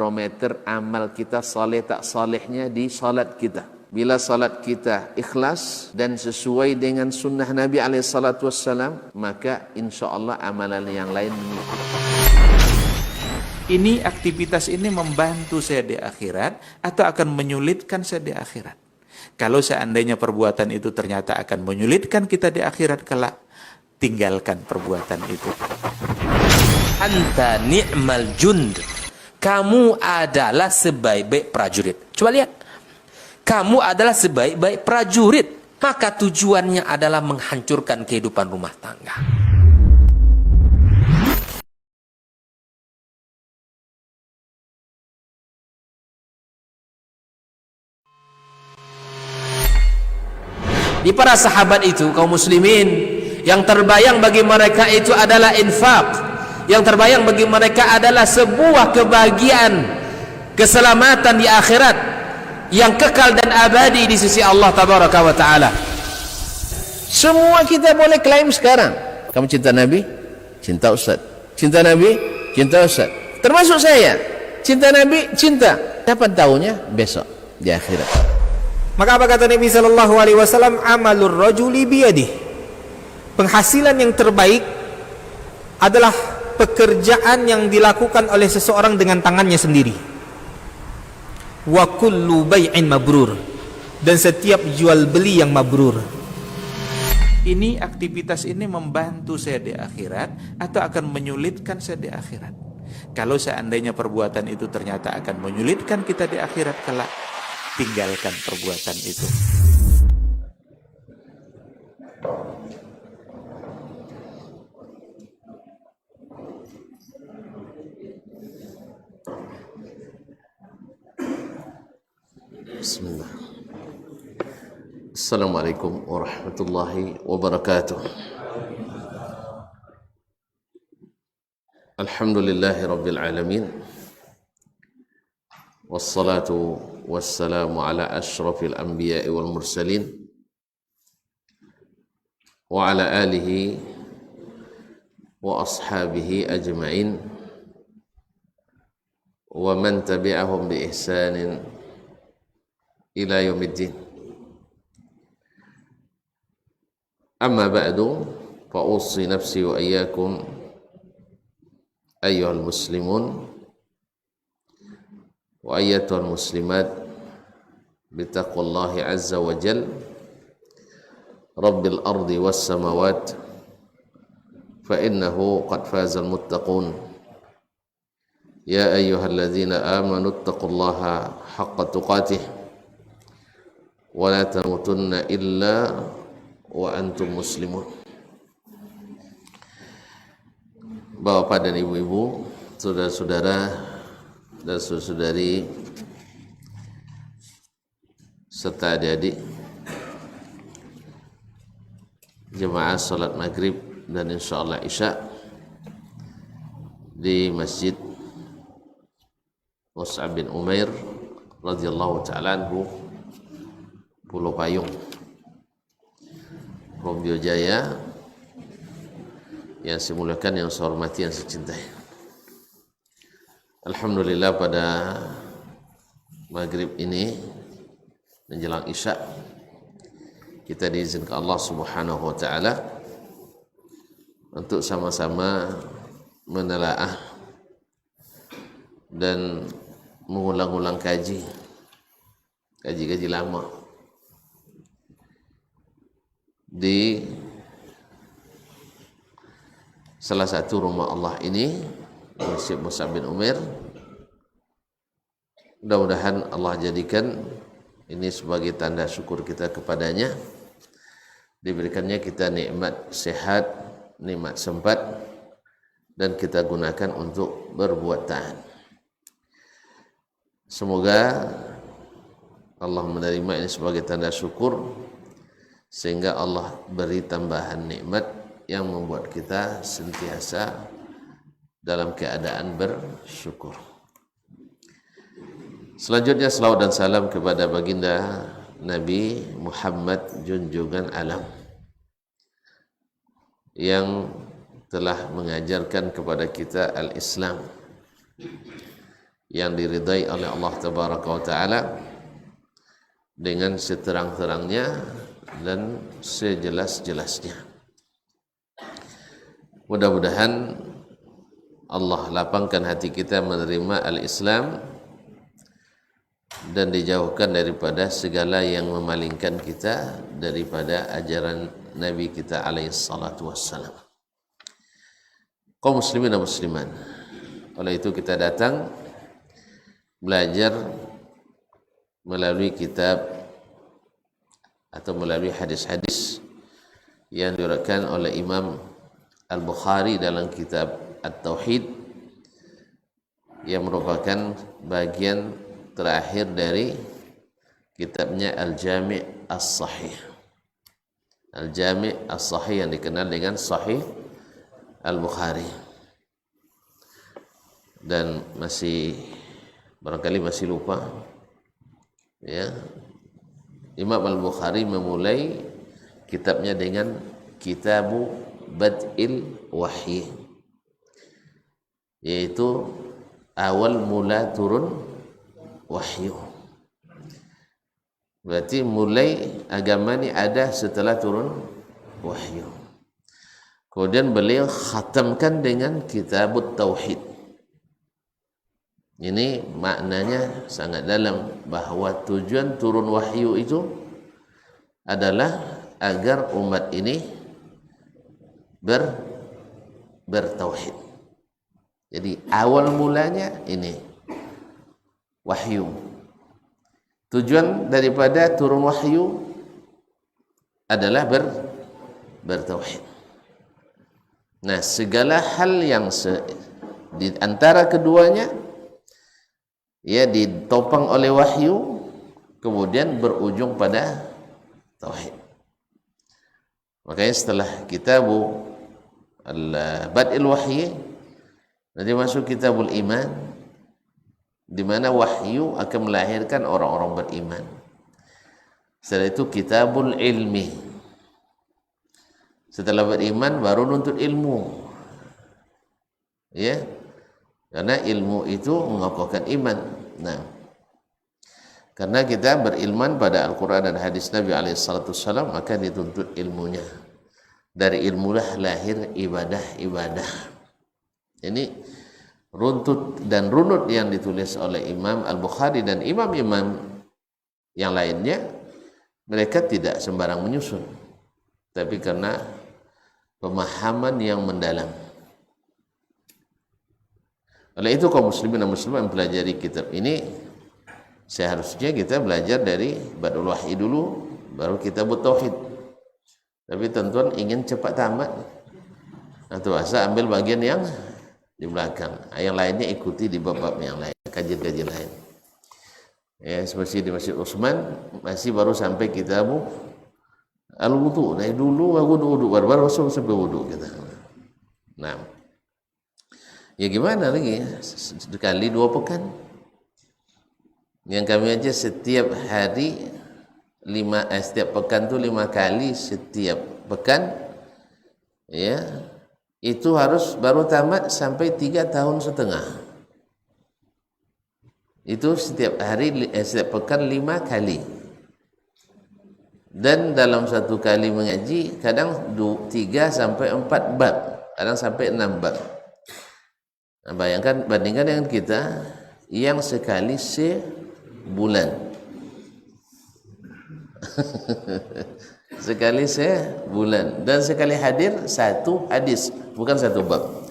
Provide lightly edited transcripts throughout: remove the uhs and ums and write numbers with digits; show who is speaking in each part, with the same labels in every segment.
Speaker 1: barometer amal kita saleh tak salehnya di salat kita. Bila salat kita ikhlas dan sesuai dengan sunnah Nabi SAW, maka insya Allah amalan yang lain mengikuti.
Speaker 2: Ini aktivitas ini membantu saya di akhirat atau akan menyulitkan saya di akhirat? Kalau seandainya perbuatan itu ternyata akan menyulitkan kita di akhirat kelak, tinggalkan perbuatan itu.
Speaker 3: Anta ni'mal jund. Kamu adalah sebaik-baik prajurit. Coba lihat. Kamu adalah sebaik-baik prajurit. Maka tujuannya adalah menghancurkan kehidupan rumah tangga. Di para sahabat itu, kaum muslimin, yang terbayang bagi mereka itu adalah infak. Yang terbayang bagi mereka adalah sebuah kebahagiaan, keselamatan di akhirat yang kekal dan abadi di sisi Allah Tabaraka wa Ta'ala.
Speaker 1: Semua kita boleh klaim sekarang. Kamu cinta Nabi? Cinta Ustaz. Cinta Nabi? Cinta Ustaz. Termasuk saya. Cinta Nabi? Cinta. Kapan tahunya? Besok di akhirat.
Speaker 4: Maka apa kata Nabi sallallahu alaihi wasallam? Amalur rajuli biyadih. Penghasilan yang terbaik adalah pekerjaan yang dilakukan oleh seseorang dengan tangannya sendiri. Wa kullu bai'in mabrur. Dan setiap jual beli yang mabrur.
Speaker 2: Ini aktivitas ini membantu saya di akhirat atau akan menyulitkan saya di akhirat? Kalau seandainya perbuatan itu ternyata akan menyulitkan kita di akhirat kelak, tinggalkan perbuatan itu.
Speaker 1: Bismillah. Assalamualaikum warahmatullahi wabarakatuh. Alhamdulillahi rabbil alamin. Wassalatu wassalamu ala ashrafil anbiya'i wal mursalin wa ala alihi wa ashabihi ajma'in wa man tabi'ahum bi ihsanin ila yaumiddin. Amma ba'du, fa usi nafsi wa iyyakum ayyuhal muslimun wa ayyatuhal muslimat bitaqwallahi azza wa jal rabbil ardi was samawat fa innahu qad fazal muttaqun ya ayyuhalladzina amanu taqullaha haqqa tuqatih wa la tamutunna illa wa antum muslimun. Bapak dan ibu-ibu, saudara-saudara dan saudari serta adik-adik jemaah salat maghrib dan insyaallah isya di Masjid Mus'ab bin Umair radhiyallahu ta'ala anhu, Pulau Payung, Rombio Jaya, yang saya muliakan, yang saya hormati, yang saya cintai. Alhamdulillah, pada maghrib ini menjelang isya kita diizinkan Allah Subhanahu wa ta'ala untuk sama-sama menelaah dan mengulang-ulang kaji lama di salah satu rumah Allah ini, Masjid Mus'ab bin Umair. Mudah-mudahan Allah jadikan ini sebagai tanda syukur kita kepadanya, diberikannya kita nikmat sehat, nikmat sempat, dan kita gunakan untuk berbuat taat. Semoga Allah menerima ini sebagai tanda syukur, sehingga Allah beri tambahan nikmat yang membuat kita sentiasa dalam keadaan bersyukur. Selanjutnya salawat dan salam kepada baginda Nabi Muhammad junjungan alam yang telah mengajarkan kepada kita al-Islam, yang diridai oleh Allah Tabaraka wa Ta'ala dengan seterang-terangnya dan sejelas-jelasnya. Mudah-mudahan Allah lapangkan hati kita menerima al-Islam dan dijauhkan daripada segala yang memalingkan kita daripada ajaran Nabi kita alaihi salatu wassalam. Kaum muslimin dan muslimat, oleh itu kita datang belajar melalui kitab atau melalui hadis-hadis yang diriwayatkan oleh Imam Al-Bukhari dalam kitab At-Tauhid yang merupakan bagian terakhir dari kitabnya Al-Jami' As-Sahih. Al-Jami' As-Sahih yang dikenal dengan Sahih Al-Bukhari. Dan barangkali masih lupa ya, Imam Al-Bukhari memulai kitabnya dengan Kitabu Bad'il Wahyi, yaitu awal mula turun wahyu. Berarti mulai agama ini ada setelah turun wahyu. Kemudian beliau khatamkan dengan Kitabut Tauhid. Ini maknanya sangat dalam, bahwa tujuan turun wahyu itu adalah agar umat ini bertauhid. Jadi awal mulanya ini wahyu. Tujuan daripada turun wahyu adalah bertauhid. Nah, segala hal yang di antara keduanya ya ditopang oleh wahyu, kemudian berujung pada tauhid. Makanya setelah Kitabu Bad'il Wahyi nanti masuk Kitabul Iman, di mana wahyu akan melahirkan orang-orang beriman. Setelah itu Kitabul Ilmi, setelah beriman baru nuntut ilmu, ya, karena ilmu itu mengokohkan iman. Nah, karena kita berilman pada Al-Quran dan hadis Nabi SAW, maka dituntut ilmunya. Dari ilmulah lahir ibadah-ibadah. Ini runtut dan runut yang ditulis oleh Imam Al-Bukhari dan imam-imam yang lainnya. Mereka tidak sembarang menyusun, tapi karena pemahaman yang mendalam. Oleh itu kaum muslimin dan muslimat mempelajari kitab ini, seharusnya kita belajar dari Bad'ul Wahyi dulu, baru Kitabut Tauhid. Tapi tuan-tuan ingin cepat tamat, atau asa ambil bagian yang di belakang, yang lainnya ikuti di bab-bab yang lain, kajian-kajian lain. Ya, seperti di Masjid Utsman masih baru sampai Kitabu Al-Wudu. Dari dulu wudu baru sampai wudu kita. Nah, ya gimana lagi? Sekali 2 pekan. Yang kami aja setiap hari setiap pekan tu 5 kali setiap pekan, ya, itu harus baru tamat sampai 3,5 tahun. Itu setiap hari, setiap pekan 5 kali. Dan dalam satu kali mengaji kadang 3 sampai 4 bab, kadang sampai 6 bab. Nah, bandingkan dengan kita yang sekali sebulan. Sekali sebulan, dan sekali hadir 1 hadis, bukan 1 bab.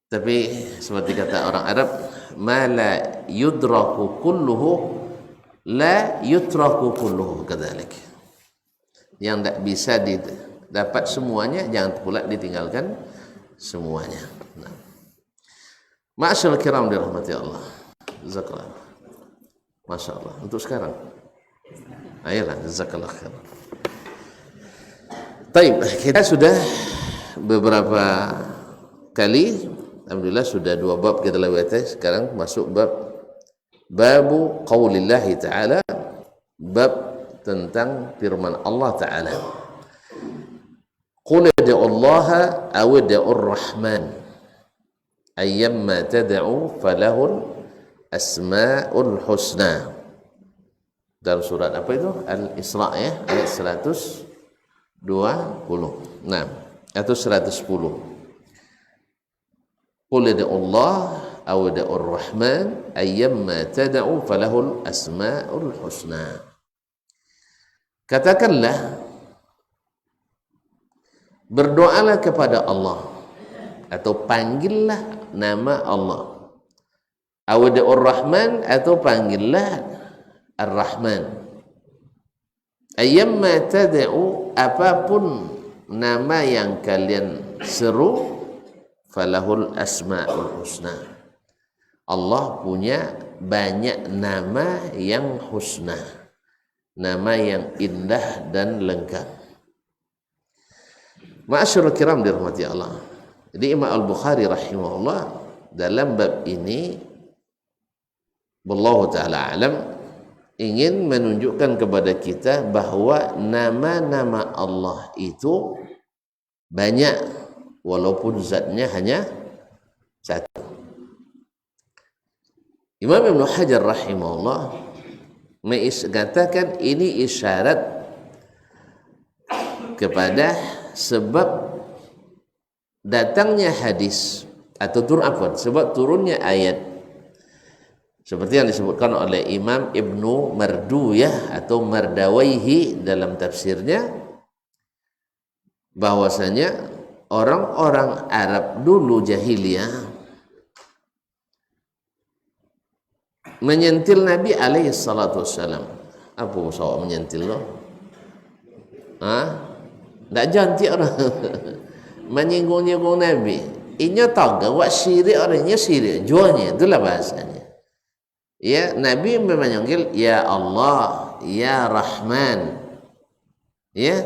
Speaker 1: Tapi seperti kata orang Arab, ma la yudraku kulluhu la yutraku kulluhu, kadzalik. Yang tak bisa didapat semuanya, jangan pula ditinggalkan semuanya. Nah, ma'asyarul kiram dirahmati Allah. Jazakallah. Masya Allah. Untuk sekarang, ayolah, jazakallah khair. Baik, kita sudah beberapa kali, alhamdulillah sudah 2 bab kita lewati. Sekarang masuk babu qaulillahi ta'ala, bab tentang firman Allah Ta'ala. Qul ad'ullaha aw ad'ur rahman ayyamma tad'u falahul asmaul husna. Dalam surat apa itu? Al-Isra ya, ayat 120. Nah, atau 110. Qul ud'u Allah aw ud'u Ar-Rahman ayyamma tad'u falahul asmaul husna. Katakanlah, berdoalah kepada Allah atau panggillah nama Allah. Aw ud'u Ar-Rahman atau panggillah Ar-Rahman. Ayyamma tad'u, apapun nama yang kalian seru, falahul asmaul husna. Allah punya banyak nama yang husna, nama yang indah dan lengkap. Ma'asyiral kiram dirahmati Allah. Jadi Imam Al-Bukhari rahimahullah dalam bab ini, wallahu taala alam, ingin menunjukkan kepada kita bahwa nama-nama Allah itu banyak walaupun zatnya hanya satu. Imam Ibn Hajar rahimahullah mengatakan ini isyarat kepada sebab datangnya hadis atau sebab turunnya ayat seperti yang disebutkan oleh Imam Ibnu Marduyah atau Mardawaihi dalam tafsirnya, bahwasanya orang-orang Arab dulu jahiliyah menyentil Nabi alaihi salatu wassalam. Apa usah menyentil lo? Tak jantik orang menyinggung-nyinggung Nabi. Inya tahu gak syirik orangnya syirik jualnya, itulah bahasanya. Ya, Nabi memanggil ya Allah, ya Rahman. Ya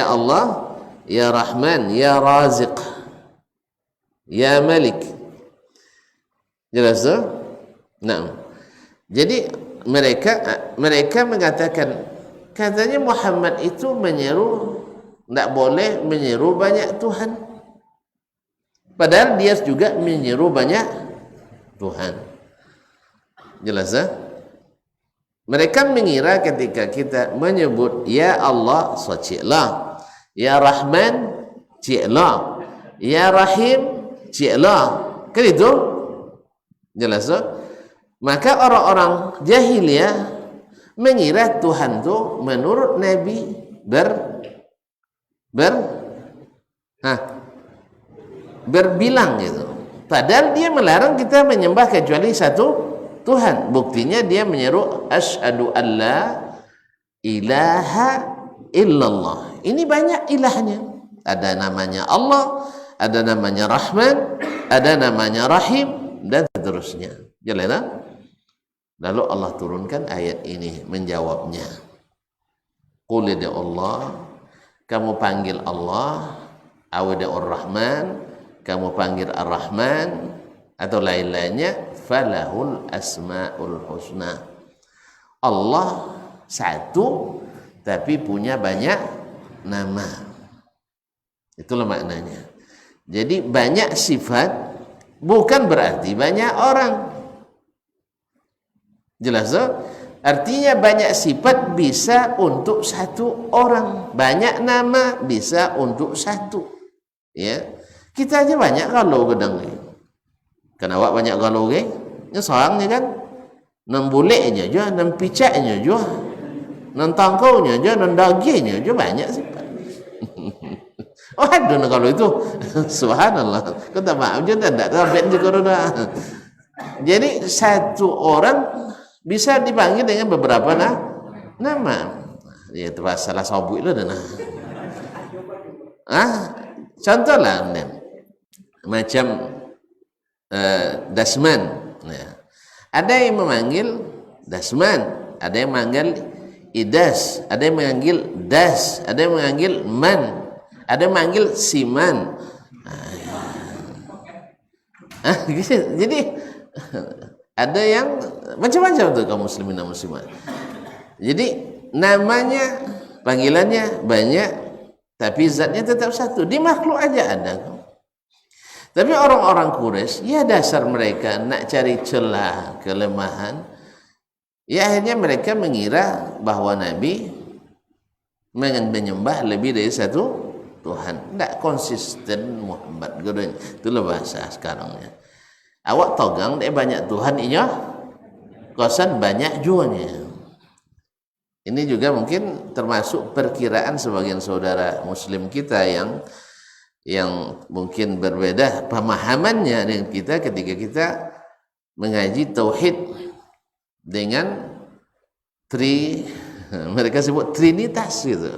Speaker 1: Allah, ya Rahman, ya Raziq, ya Malik. Jelas tu? Nah, jadi mereka mengatakan, katanya Muhammad itu menyeru, tidak boleh menyeru banyak Tuhan, padahal dia juga menyeru banyak Tuhan. Jelas ya? Mereka mengira ketika kita menyebut ya Allah, so ciklah, ya Rahman, ciklah, ya Rahim, ciklah, kan itu? Jelas ya? Maka orang-orang jahiliyah mengira Tuhan itu menurut Nabi berbilang gitu. Padahal dia melarang kita menyembah kecuali satu Tuhan. Buktinya dia menyeru asyhadu alla ilaha illallah. Ini banyak ilahnya. Ada namanya Allah, ada namanya Rahman, ada namanya Rahim, dan seterusnya. Jelas tak? Lalu Allah turunkan ayat ini menjawabnya. Qul ya Allah, kamu panggil Allah, aw Rahman, kamu panggil Ar-Rahman, atau lain-lainnya, falahul asmaul husna. Allah satu tapi punya banyak nama. Itulah maknanya. Jadi banyak sifat bukan berarti banyak orang. Jelas tak? Artinya banyak sifat bisa untuk satu orang, banyak nama bisa untuk satu. Ya, kita aja banyak kalau gedang ni. Kan awak banyak galau ke? Nya seorang ni kan, nan buliknya je, nan picaknya je, nan tangkaunya je, nan dagingnya je, banyak sifat. Oh ada kalau itu. Subhanallah. Kau tak maaf je tak sampai je corona. Jadi satu orang bisa dipanggil dengan beberapa nama. Ya itu salah sabuk itu dah. Contohlah macam Dasman. Ya. Ada yang memanggil Dasman, ada yang memanggil Idas, ada yang memanggil Das, ada yang memanggil Man, ada yang memanggil Siman. Jadi ada yang macam-macam tuh kaum muslimin dan muslimat. Jadi namanya, panggilannya banyak, tapi zatnya tetap satu. Di makhluk aja ada. Tapi orang-orang Quraisy, ya dasar mereka nak cari celah kelemahan, ya akhirnya mereka mengira bahwa Nabi menyembah lebih dari satu Tuhan. Tidak konsisten Muhammad. Itulah bahasa sekarangnya. Awak togang dia banyak Tuhan inya, kosan banyak juanya. Ini juga mungkin termasuk perkiraan sebagian saudara Muslim kita yang mungkin berbeda pemahamannya dengan kita ketika kita mengaji tauhid dengan mereka sebut trinitas gitu,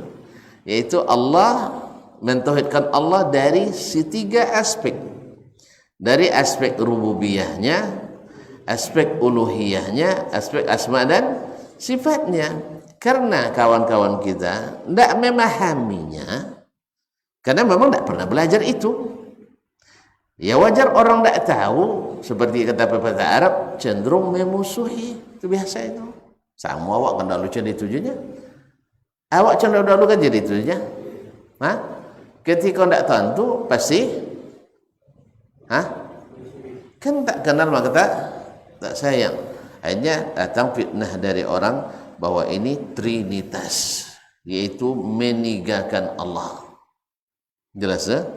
Speaker 1: yaitu Allah, mentauhidkan Allah dari tiga aspek, dari aspek rububiyahnya, aspek uluhiyahnya, aspek asma dan sifatnya. Karena kawan-kawan kita tidak memahaminya, karena memang tidak pernah belajar itu. Ya wajar orang tidak tahu, seperti kata pepatah Arab, cenderung memusuhi. Itu biasa itu. Sama awak kan dahulu jadi tujuannya. Awak cenderung dahulu kan jadi tujuannya. Ketika tidak tentu pasti, kan tak kenal maka tak sayang. Akhirnya datang fitnah dari orang bahwa ini trinitas, yaitu meninggalkan Allah. Jelas ya?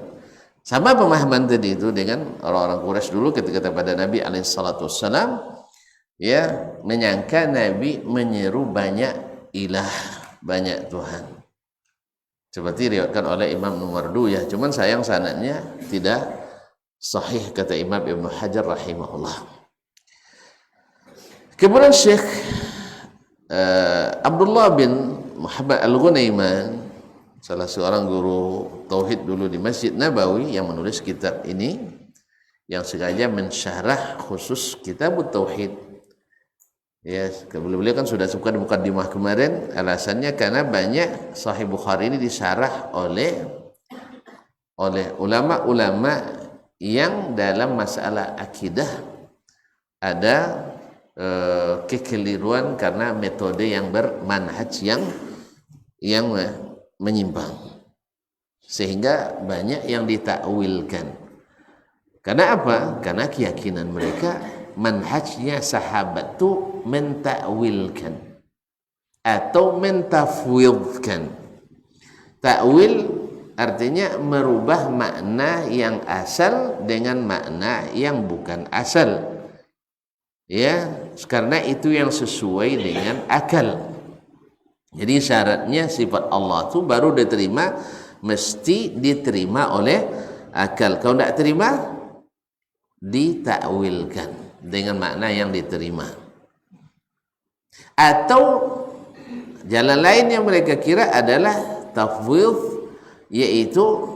Speaker 1: Sama pemahaman tadi itu dengan orang-orang Quraisy dulu ketika pada Nabi alaihissalam, ya menyangka Nabi menyeru banyak ilah, banyak Tuhan. Seperti diriwayatkan oleh Imam Numardu ya, cuman sayang sanadnya tidak sahih kata Imam Ibnu Hajar rahimahullah. Kemudian Syekh Abdullah bin Muhammad Al-Ghunaiman, salah seorang guru tauhid dulu di Masjid Nabawi, yang menulis kitab ini, yang sengaja mensyarah khusus kitab tauhid. Ya, beliau kan sudah sebutkan di mukadimah kemarin, alasannya karena banyak Sahih Bukhari ini disyarah oleh ulama-ulama yang dalam masalah akidah ada kekeliruan karena metode yang bermanhaj yang menyimpang, sehingga banyak yang ditakwilkan. Karena apa? Karena keyakinan mereka manhajnya sahabat itu mentakwilkan atau mentafwidkan. Takwil artinya merubah makna yang asal dengan makna yang bukan asal. Ya, karena itu yang sesuai dengan akal. Jadi syaratnya sifat Allah itu baru diterima, mesti diterima oleh akal. Kalau tidak terima, ditakwilkan dengan makna yang diterima. Atau jalan lain yang mereka kira adalah tafwidh, yaitu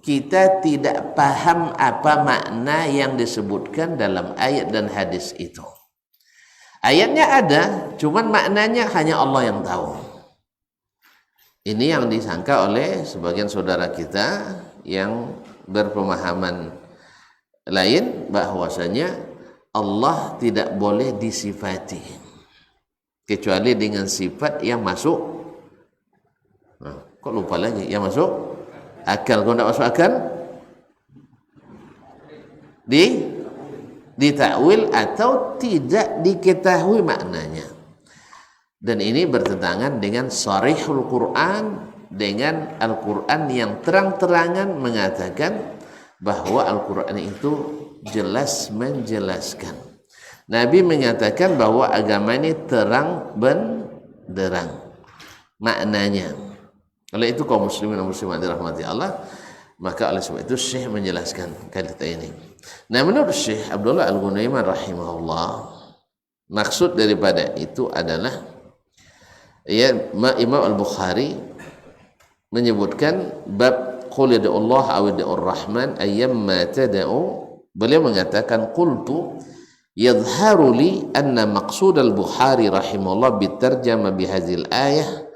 Speaker 1: kita tidak paham apa makna yang disebutkan dalam ayat dan hadis itu. Ayatnya ada, cuman maknanya hanya Allah yang tahu. Ini yang disangka oleh sebagian saudara kita yang berpemahaman lain, bahwasanya Allah tidak boleh disifati kecuali dengan sifat yang masuk. Kok lupa lagi? Yang masuk akal. Kalau tidak masuk akal, ditakwil atau tidak diketahui maknanya. Dan ini bertentangan dengan sharihul Quran, dengan Al-Quran yang terang-terangan mengatakan bahwa Al-Quran itu jelas menjelaskan. Nabi menyatakan bahwa agama ini terang benderang maknanya. Oleh itu kaum muslimin dan muslimat dirahmati Allah, maka oleh sebab itu Syekh menjelaskan kata ini. Nah, menurut Syekh Abdullah Al-Ghunaiman rahimahullah, maksud daripada itu adalah ya, Imam Al-Bukhari menyebutkan bab qul ya Allah aw ya Rahman ayyamma tad'u. Beliau mengatakan qultu yadhharu li anna maqsud Al-Bukhari rahimahullah bitarjama bihadzal ayah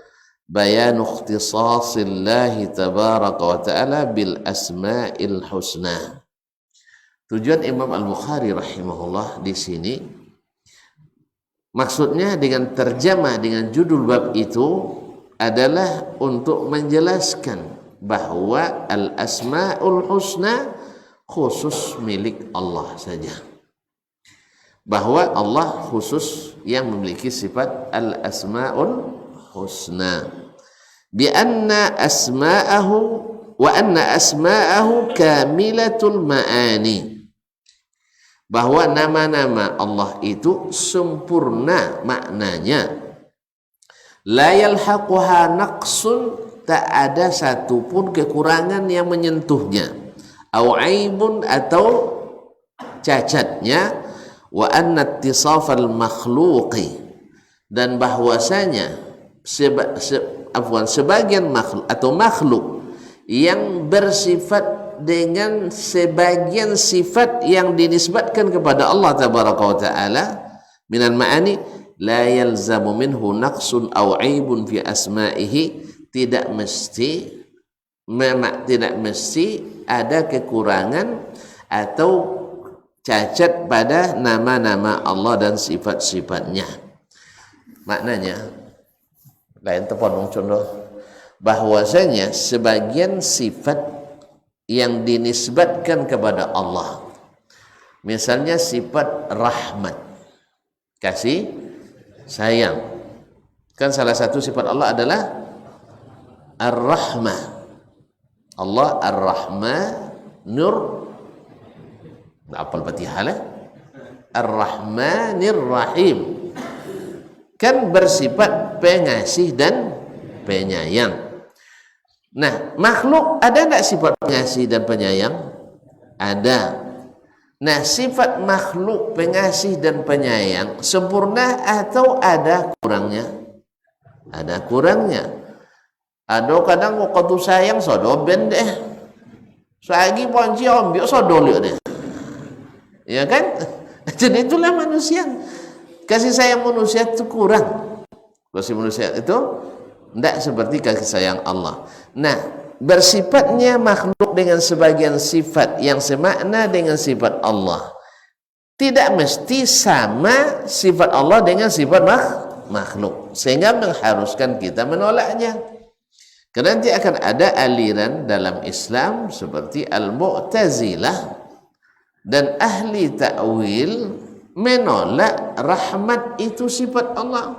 Speaker 1: bayan ikhtisasillah tabaraka wa ta'ala bil asma'il husna. Tujuan Imam Al-Bukhari rahimahullah di sini, maksudnya dengan terjemah dengan judul bab itu adalah untuk menjelaskan bahwa al-asma'ul husna khusus milik Allah saja. Bahwa Allah khusus yang memiliki sifat al-asma'ul husna. Bi anna asma'ahu wa anna asma'ahu kamilatul ma'ani. Bahwa nama-nama Allah itu sempurna maknanya. La yalhaquha naqsun, tak ada satupun kekurangan yang menyentuhnya. Au aibun, atau cacatnya. Wa anna ittisafal makhluqi, dan bahwasanya sebagian makhluk atau makhluk yang bersifat dengan sebagian sifat yang dinisbatkan kepada Allah tabaraka wa taala minal ma'ani la yalzamu minhu naqsun aw aibun fi asma'ihi, tidak mesti ada kekurangan atau cacat pada nama-nama Allah dan sifat-sifatnya. Maknanya lain tepon contoh bahwasanya sebagian sifat yang dinisbatkan kepada Allah, misalnya sifat rahmat, kasih sayang, kan salah satu sifat Allah adalah ar-rahmah. Allah ar-rahmah nur apal Fatihah lah, ar-rahmanir rahim, kan bersifat pengasih dan penyayang. Nah, makhluk ada tak sifat pengasih dan penyayang? Ada. Nah, sifat makhluk pengasih dan penyayang sempurna atau ada kurangnya? Ada kurangnya. Ada kadang waktu sayang sodoben deh, sagi ponci ambil sodolio deh, ya kan? Jadi itulah manusia. Kasih sayang manusia itu kurang. Kasih manusia itu tidak seperti kasih sayang Allah. Nah, bersifatnya makhluk dengan sebagian sifat yang semakna dengan sifat Allah, tidak mesti sama sifat Allah dengan sifat makhluk, sehingga mengharuskan kita menolaknya. Karena nanti akan ada aliran dalam Islam seperti Al-Mu'tazilah dan ahli ta'wil menolak rahmat itu sifat Allah.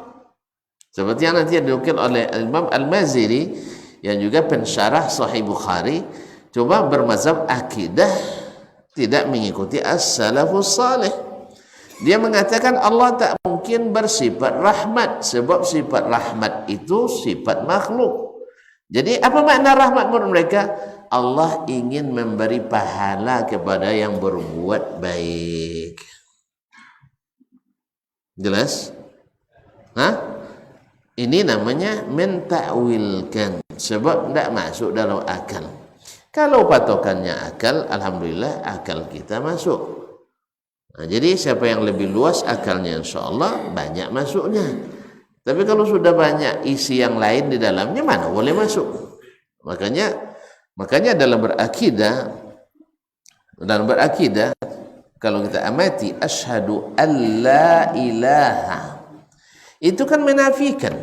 Speaker 1: Seperti yang nanti dinukil oleh Imam Al-Maziri yang juga pensyarah Sahih Bukhari, coba bermazhab akidah tidak mengikuti as-salafus salih. Dia mengatakan Allah tak mungkin bersifat rahmat, sebab sifat rahmat itu sifat makhluk. Jadi apa makna rahmat menurut mereka? Allah ingin memberi pahala kepada yang berbuat baik. Jelas? Ini namanya mentakwilkan, sebab tidak masuk dalam akal. Kalau patokannya akal, alhamdulillah akal kita masuk. Nah, jadi siapa yang lebih luas akalnya, insya Allah banyak masuknya. Tapi kalau sudah banyak isi yang lain di dalamnya, mana boleh masuk? Makanya dalam berakidah, kalau kita amati asyhadu alla ilaha, itu kan menafikan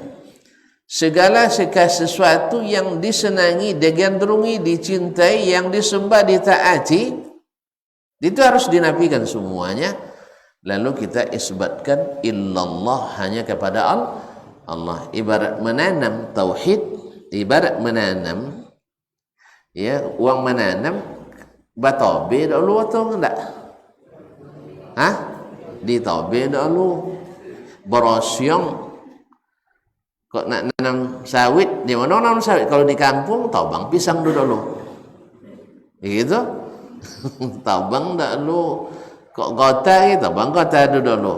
Speaker 1: segala sesuatu yang disenangi, digandrungi, dicintai, yang disembah, ditaati, itu harus dinafikan semuanya. Lalu kita isbatkan illallah, hanya kepada Allah. Ibarat menanam tauhid, ibarat menanam, ya, uang menanam batobe dulu atau enggak? Ditobe dulu. Borosyong kok nak nanam sawit, di mana nanam sawit? Kalau di kampung tobang pisang dulu. Gitu. Tobang dulu. Kok gota gitu, tobang gota dulu.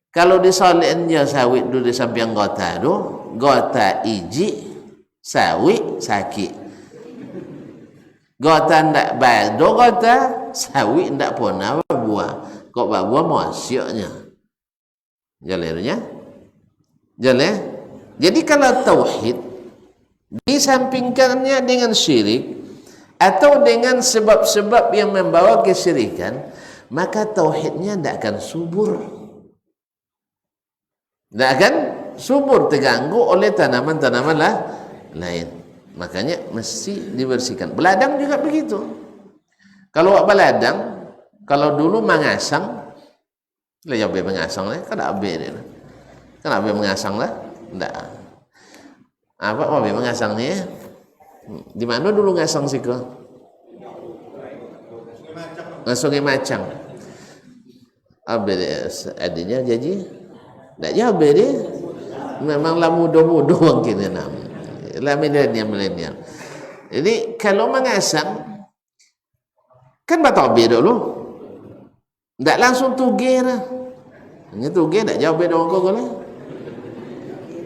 Speaker 1: Kalau disolein ya sawit dulu di samping gota dulu, gota iji sawit sakit. Gota ndak bado, gota sawit ndak pona buah. Kok buah mosyoknya. Jalirnya. Jaleh. Jadi kalau tauhid disampingkannya dengan syirik atau dengan sebab-sebab yang membawa kesyirikan, maka tauhidnya tidak akan subur. Tidak akan subur, terganggu oleh tanaman-tanaman lain. Makanya mesti dibersihkan. Beladang juga begitu. Kalau wak baladang, kalau dulu mengasang, lah ya mengasang lah, kan abe dia. Kan abe mengasang lah, enggak. Apa abe mengasang ni? Di mana dulu ngasang sih ke? Sungai Macang. Abe dia adanya jadi, enggak ya abe dia. Memanglah muda-muda mungkin ya nam. Lah milenial. Jadi kalau mengasang kan batabe dulu. Enggak langsung tuge lah. Hanya tuge enggak jauh beda orang kau lah.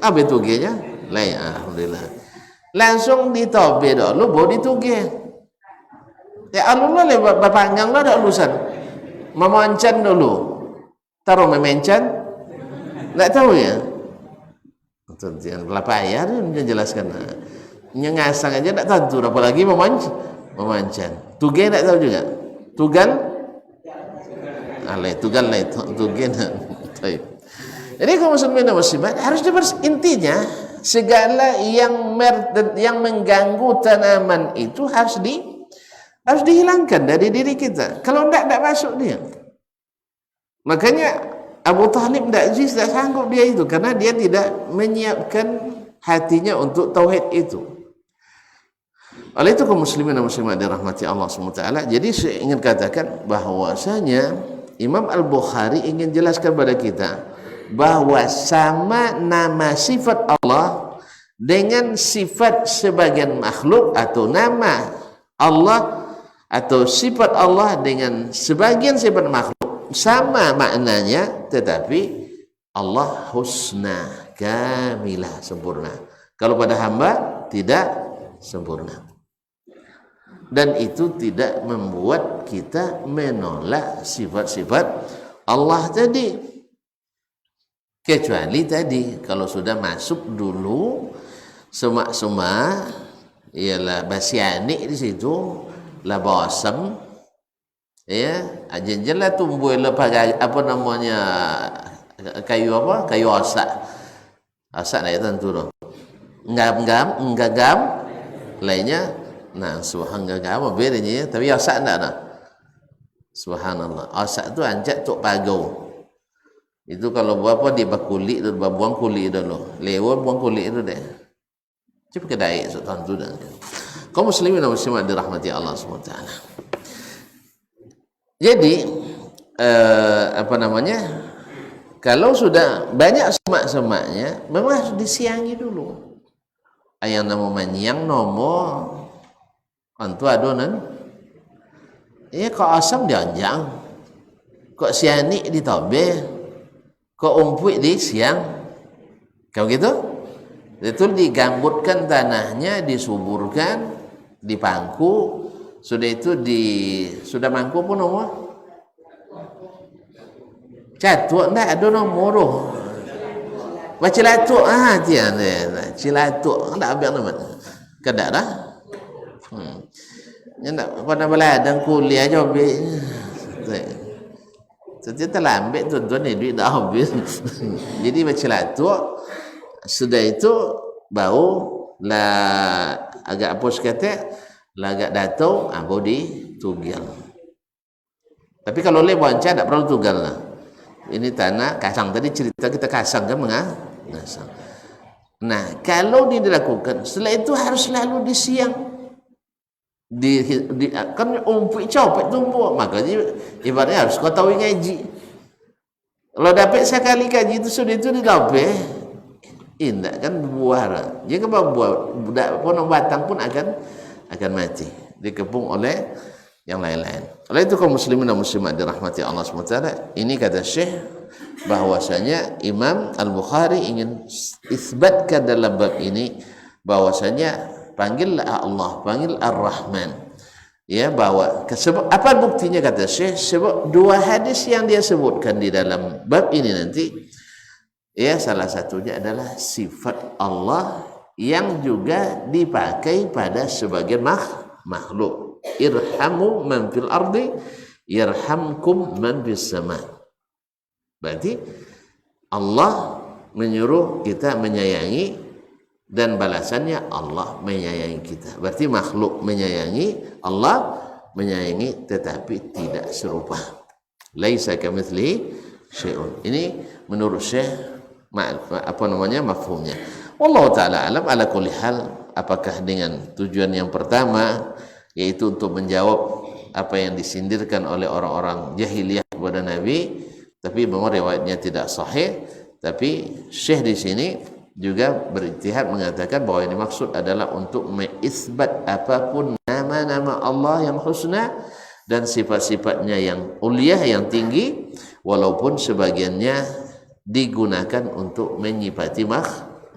Speaker 1: Apa tugenya? Lain alhamdulillah. Langsung ditobe dulu baru dituge. Ya Allah le bapanggang lah dak lulusan. Memancan dulu. Taruh memencan. Enggak tahu ya. Jangan pelapa ayah dia jelaskan. Nyengasang aja tak tentu, apalagi memancan. Tuge tak tahu juga. Tugal? Tugal lah itu. Tuge. Jadi kaum muslimin dan muslimat harus intinya segala yang mengganggu tanaman itu harus dihilangkan dari diri kita. Kalau tidak masuk dia. Makanya Abu Talib tidak sanggup dia itu karena dia tidak menyiapkan hatinya untuk tauhid itu. Oleh itu kaum muslimin dan muslimat dirahmati Allah SWT. Jadi saya ingin katakan bahwasanya Imam Al-Bukhari ingin jelaskan kepada kita bahwa sama nama sifat Allah dengan sifat sebagian makhluk atau nama Allah atau sifat Allah dengan sebagian sifat makhluk sama maknanya, tetapi Allah husna kamilah, sempurna. Kalau pada hamba tidak sempurna. Dan itu tidak membuat kita menolak sifat-sifat Allah tadi. Kecuali tadi kalau sudah masuk dulu semak-semak, ialah basianik di situ, lah basam, ya, ajenjelah tumbuh pakai apa namanya kayu apa? Kayu asak. Asak nak tentu tu. Ngam, lainnya. Nah, subhanallah bedanya, tapi asak enggak nah. Subhanallah. Asak tu ancak tok pagau. Itu kalau berapa dia berkulit tu, buang kulit dulu. Lewat buang kulit tu deh. Cepat kedai sultan tu dah. Kaum muslimin dan muslimat dirahmati Allah SWT. Jadi apa namanya? Kalau sudah banyak semak-semaknya, memang harus disiangi dulu. Ayang nama manyang nomor antu adonan. Ya kok asam dianjang. Kok sianik ditobe. Kok umpuik di siang. Kalau gitu, itu digambutkan tanahnya, disuburkan, dipangku. Sudah itu sudah mangku pun nomor. Catuk enggak ada nomor. Cilatuk dia cilatuk enggak habis nama. Kedak dah. Enggak pada beladang kuliah aja habis. Setiap terlambat tuan-tuan ni duit dah habis. Jadi cilatuk sudah itu bau lah agak apa kata lah agak datuk baru ditugal. Tapi kalau le bonca tak perlu tugal lah. Ini tanah kasang, tadi cerita kita kasang kan mengasang. Nah, kalau dilakukan setelah itu harus selalu disiang. Kan umpuk copet tumbuh, makanya ibaratnya harus kau tahu ngaji. Kalau dapat sekali kaji itu sudah itu didapat, indah kan buah. Jika buah budak ponong batang pun akan mati, dikepung oleh yang lain-lain. Oleh itu kaum muslimin dan muslimat dirahmati Allah SWT, ini kata Syekh bahwasanya Imam Al-Bukhari ingin isbatkan dalam bab ini bahwasanya panggillah Allah, panggil Ar-Rahman. Ya, bahwa apa buktinya kata Syekh? Sebab dua hadis yang dia sebutkan di dalam bab ini nanti, ya, salah satunya adalah sifat Allah yang juga dipakai pada sebagian makhluk. Irhamu man fil ardi yarhamkum man fis sama. Berarti Allah menyuruh kita menyayangi dan balasannya Allah menyayangi kita. Berarti makhluk menyayangi, Allah menyayangi tetapi tidak serupa. Laisa kamitslihi syai'un. Ini menurut Syekh mafhumnya. Wallahu taala alam. Ala kulli hal, apakah dengan tujuan yang pertama yaitu untuk menjawab apa yang disindirkan oleh orang-orang jahiliyah kepada Nabi, tapi memang riwayatnya tidak sahih. Tapi Syekh di sini juga berijtihad mengatakan bahwa ini maksud adalah untuk mengisbat apapun nama-nama Allah yang husna dan sifat-sifatnya yang uliah, yang tinggi, walaupun sebagiannya digunakan untuk menyifati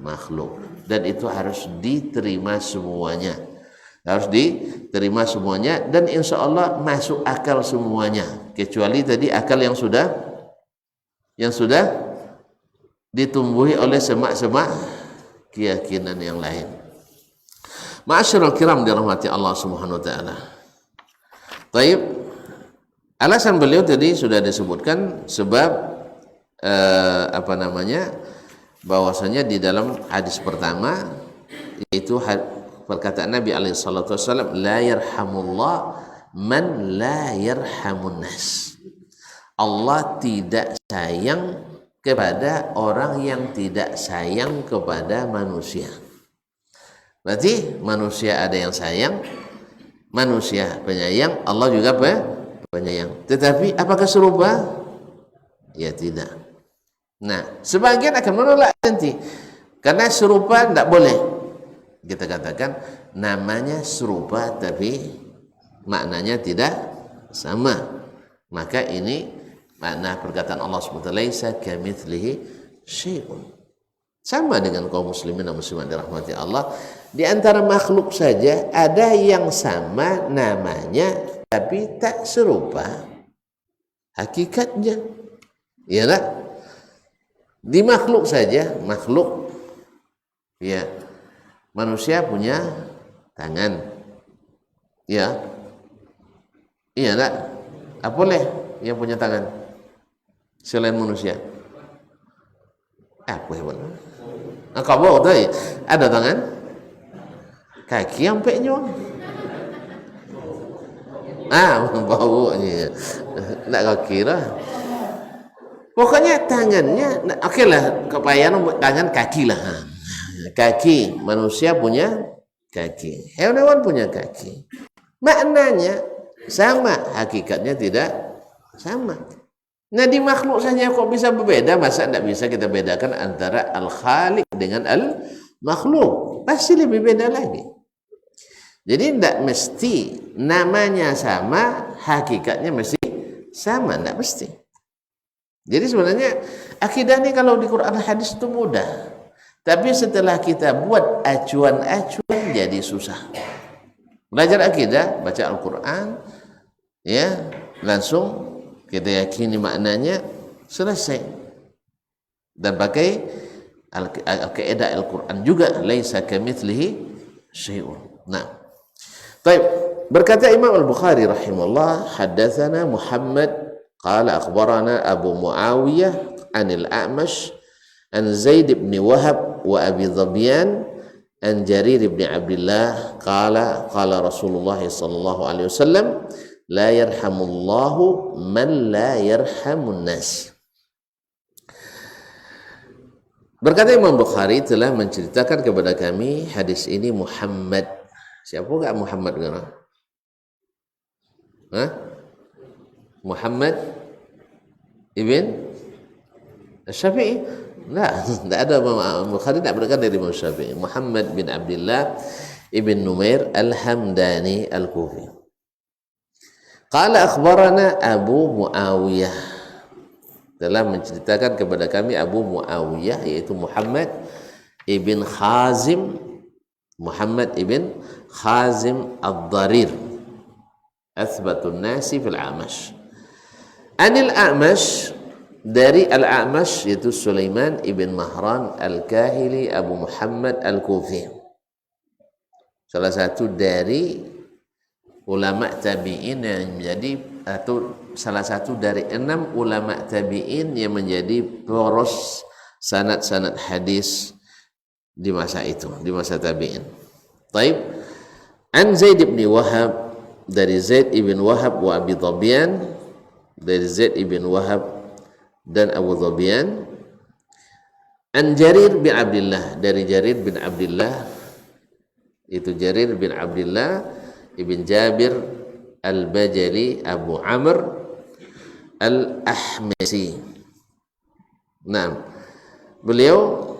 Speaker 1: makhluk, dan itu harus diterima semuanya, dan insya Allah masuk akal semuanya, kecuali tadi akal yang sudah ditumbuhi oleh semak-semak keyakinan yang lain. Ma'asyiral kiram dirahmati Allah Subhanahu wa taala. Taib, alasan beliau tadi sudah disebutkan, sebab bahwasanya di dalam hadis pertama yaitu perkataan Nabi alaihi salatu wasallam, la yarhamullah man la yarhamun nas. Allah tidak sayang kepada orang yang tidak sayang kepada manusia. Berarti manusia ada yang sayang, manusia penyayang, Allah juga penyayang. Tetapi apakah serupa? Ya tidak. Nah, sebagian akan menolak nanti, karena serupa tidak boleh. Kita katakan namanya serupa tapi maknanya tidak sama. Maka ini makna perkataan Allah SWT, laisa kamitslihi syai'un. Sama dengan kaum muslimin dan muslimat dirahmati Allah, di antara makhluk saja ada yang sama namanya tapi tak serupa hakikatnya. Ya tak? Di makhluk saja, makhluk ya, manusia punya tangan. Ya. Iya tak? Apa boleh yang punya tangan selain manusia? Apa yang benar? Kau tahu ada tangan, kaki yang penyong. Baunya nak kau kira. Pokoknya tangannya, okey lah, kepayahan tangan, kaki lah. Kaki manusia punya kaki, hewan punya kaki. Maknanya sama, hakikatnya tidak sama. Nah, di makhluk saja kok bisa berbeda, masa tidak bisa kita bedakan antara al-khaliq dengan al-makhluk? Pasti lebih beda lagi. Jadi tidak mesti namanya sama, hakikatnya mesti sama, tidak mesti. Jadi sebenarnya akidah ini kalau di Quran hadis itu mudah, tapi setelah kita buat acuan-acuan jadi susah. Belajar akidah, baca Al-Quran, ya langsung kita yakini maknanya, selesai. Dan pakai al-kaidah Al-Quran juga, laisa kamitslihi syai'un. Nah, baik, berkata Imam Al-Bukhari rahimahullah, haddatsana Muhammad qala akhbarana Abu Muawiyah anil A'mash an Zaid bin Wahab wa Abi Dhabyan an Jarir bin Abdullah qala Rasulullah sallallahu alaihi wasallam, la yarhamullahu man la yarhamun nas. Berkata Imam Bukhari telah menceritakan kepada kami hadis ini Muhammad. Siapa enggak Muhammad kan? Muhammad ibn Syafi'i? Tidak ada. Bukhari tidak berkata dari Imam Syafi'i. Muhammad bin Abdullah ibn Numair al-Hamdani al-Kufi. Qala akhbarana Abu Muawiyah, telah menceritakan kepada kami Abu Muawiyah, yaitu Muhammad ibn Khazim, Muhammad ibn Khazim ad-Darir, athbatun nasi fil A'mash. Anil A'mash, dari Al-A'mash yaitu Sulaiman ibn Mahran al-Kahili Abu Muhammad al-Kufi, salah satu dari ulama tabi'in yang menjadi, atau salah satu dari 6 ulama tabi'in yang menjadi poros sanad-sanad hadis di masa itu, di masa tabi'in. Taib, an Zaid bin Wahab, dari Zaid ibn Wahab wa Abi Dhabian, dari Zaid ibn Wahab dan Abu Dhabian, an Jarir bin Abdullah, dari Jarir bin Abdullah, itu Jarir bin Abdullah ibn Jabir al-Bajali Abu Amr al-Ahmasi. Nah, beliau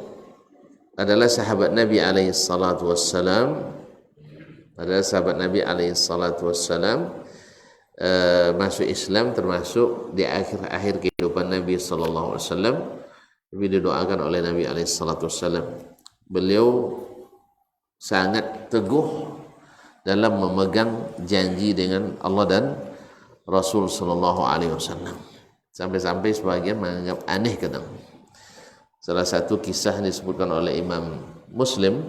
Speaker 1: adalah sahabat Nabi alaihi salatu wassalam, adalah sahabat Nabi alaihi salatu wassalam, masuk Islam termasuk di akhir-akhir kehidupan Nabi sallallahu alaihi wasallam, tapi didoakan oleh Nabi alaihi salatu wassalam. Beliau sangat teguh dalam memegang janji dengan Allah dan Rasul sallallahu alaihi wasallam. Sampai-sampai sebagian menganggap aneh kadang. Salah satu kisah disebutkan oleh Imam Muslim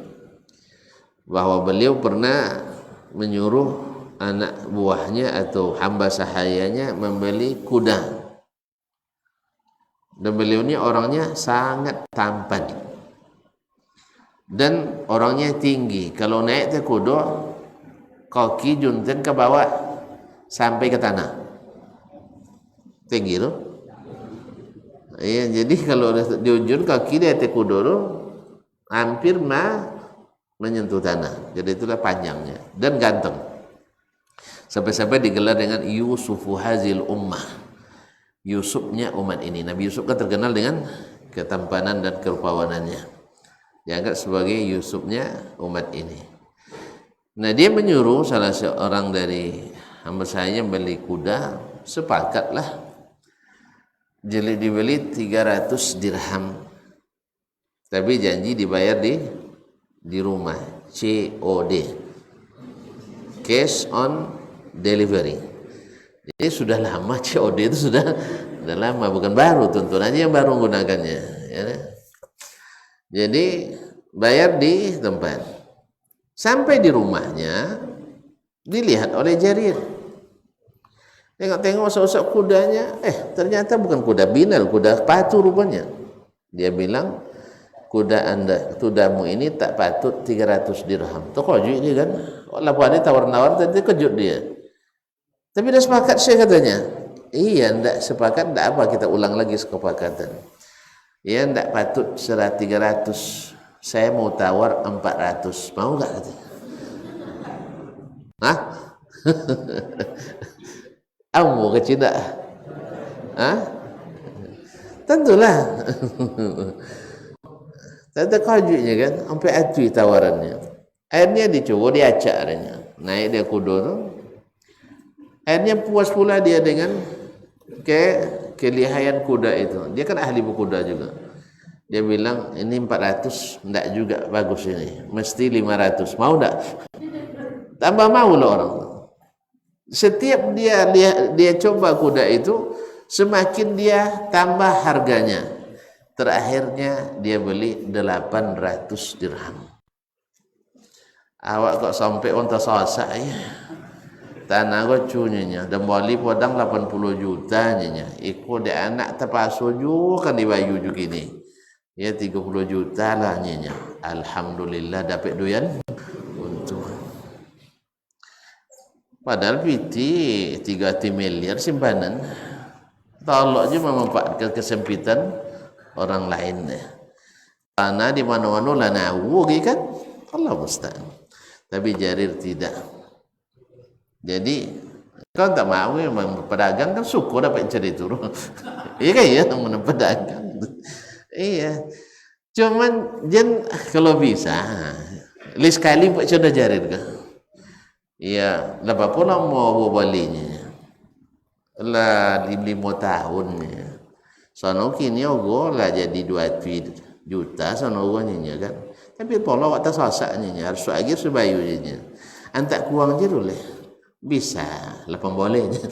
Speaker 1: bahwa beliau pernah menyuruh anak buahnya atau hamba sahayanya membeli kuda. Dan beliau ini orangnya sangat tampan dan orangnya tinggi. Kalau naik ke kuda, kaki junten ke bawah sampai ke tanah, tinggi tu. Ya, jadi kalau di ujung kaki dia ke kuda tu hampir menyentuh tanah. Jadi itulah panjangnya dan ganteng. Sampai-sampai digelar dengan Yusufu Hazil Ummah, Yusufnya umat ini. Nabi Yusuf kan terkenal dengan ketampanan dan kerupawanannya, dianggap sebagai Yusufnya umat ini. Nah, dia menyuruh salah seorang dari hamba saya beli kuda, sepakatlah dibeli 300 dirham, tapi janji dibayar di rumah, COD, cash on delivery. Jadi sudah lama COD itu sudah lama, bukan baru, tuntun aja yang baru menggunakannya, ya. Jadi bayar di tempat. Sampai di rumahnya dilihat oleh Jarir. Tengok-tengok usap-usap kudanya, ternyata bukan kuda binal, kuda patu rupanya. Dia bilang, kudamu ini tak patut 300 dirham. Terkejut dia kan. Walaupun ada tawar-nawar, tadi kejut dia. Tapi dah sepakat saya katanya. Iya, ndak sepakat, ndak apa, kita ulang lagi kesepakatan. Iya, ndak patut 300. Saya mau tawar 400. Mau enggak katanya? Hah? Kamu kecil tak? Hah? Tentulah. Tak ada kajutnya kan, sampai atui tawarannya. Akhirnya dicoba, diacak adanya. Naik dia kuda tu. Akhirnya puas pula dia dengan kelihayan kuda itu. Dia kan ahli berkuda juga. Dia bilang, ini 400, enggak juga bagus ini. Mesti 500. Mau enggak? Tambah mau lah orang. Setiap dia coba kuda itu, semakin dia tambah harganya. Terakhirnya dia beli 800 dirham. Awak kok sampai onta sosak ya? Tanah kok cunyanya. Dan balik podang 80 juta nya. Ikut dia anak terpasu juga kan di bayu juga ini. Ya 30 juta lah nya. Alhamdulillah dapat doyan. Untung. Padahal piti 3 miliar simpanan. Tolok je memanfaatkan kesempitan orang lain. Tanah di mana-mana lah nawu kan? Allah musta'an. Tapi Jarir tidak. Jadi kau tak mahu memang pedagang kan syukur dapat cari turun. Iya kan ya, mana pedagang. Iya. Cuman jen kalau bisa, list kali buat sudah Jarir kan. Iya, lepas pula mau balinya. Lah 5 tahunnya. Sono kini ogo lah jadi 2 juta sono ogo nya kan. Tapi pola waktu sosaknya harus lagi sebayunya. Antak kuang je boleh. Bisa 8 bolehnya.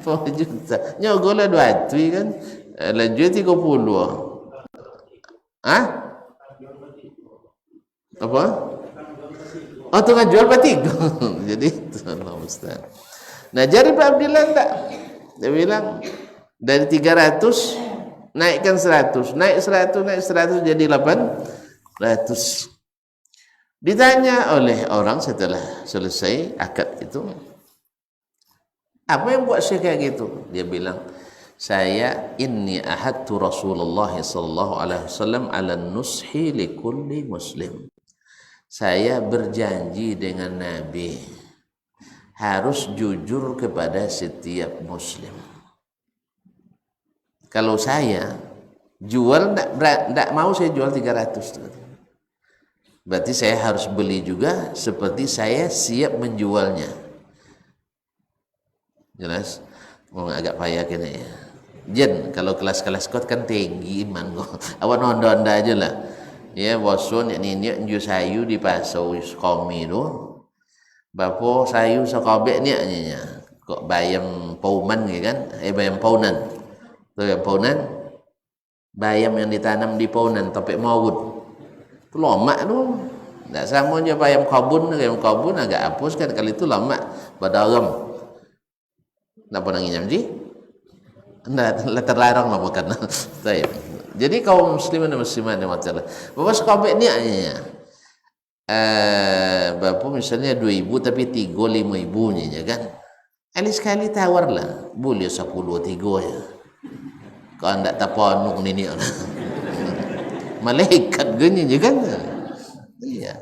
Speaker 1: 4 juta. Nya ogo lah 2 kan. Lanjut 30. Hah? Apa? Oh, tu kan jual patigo. Jadi Allah Ustaz. Nah, Jarir bin Abdullah enggak. Dia bilang dari 300 naikkan 100, naik 100 jadi 800. Ditanya oleh orang setelah selesai akad itu, apa yang buat saya kayak gitu? Dia bilang, saya inni ahadtu Rasulullah sallallahu alaihi wasallam ala nushi li kulli muslim. Saya berjanji dengan Nabi harus jujur kepada setiap muslim. Kalau saya jual, tidak mau saya jual 300. Berarti saya harus beli juga seperti saya siap menjualnya. Jelas? Mau agak payah kena ya. Jen, kalau kelas-kelas kot kan tinggi iman kok. Awak nonda-nonda aja lah. Ya, bosun ni nju sayu di pasau komi tu. Bapo sayu sakobek ni nya. Kok bayam pauman ke kan? Bayam paunan. Tu yang paunan. Bayam yang ditanam di paunan topik maut. Tu lama tu. Tak sama je bayam kabun agak hapus kan kali tu lama badaram. Tak pernah nginyam ji? Tidak terlarang lah makan. Jadi kaum muslimin dan muslimat yang masalah. Bapak sekobek ni bapak misalnya 2,000 tapi 3-5,000 nya kan. Sekali tawar lah. Boleh 10-3 ya. Kalau tidak taponuk ni malaikat gini je kan. Iya.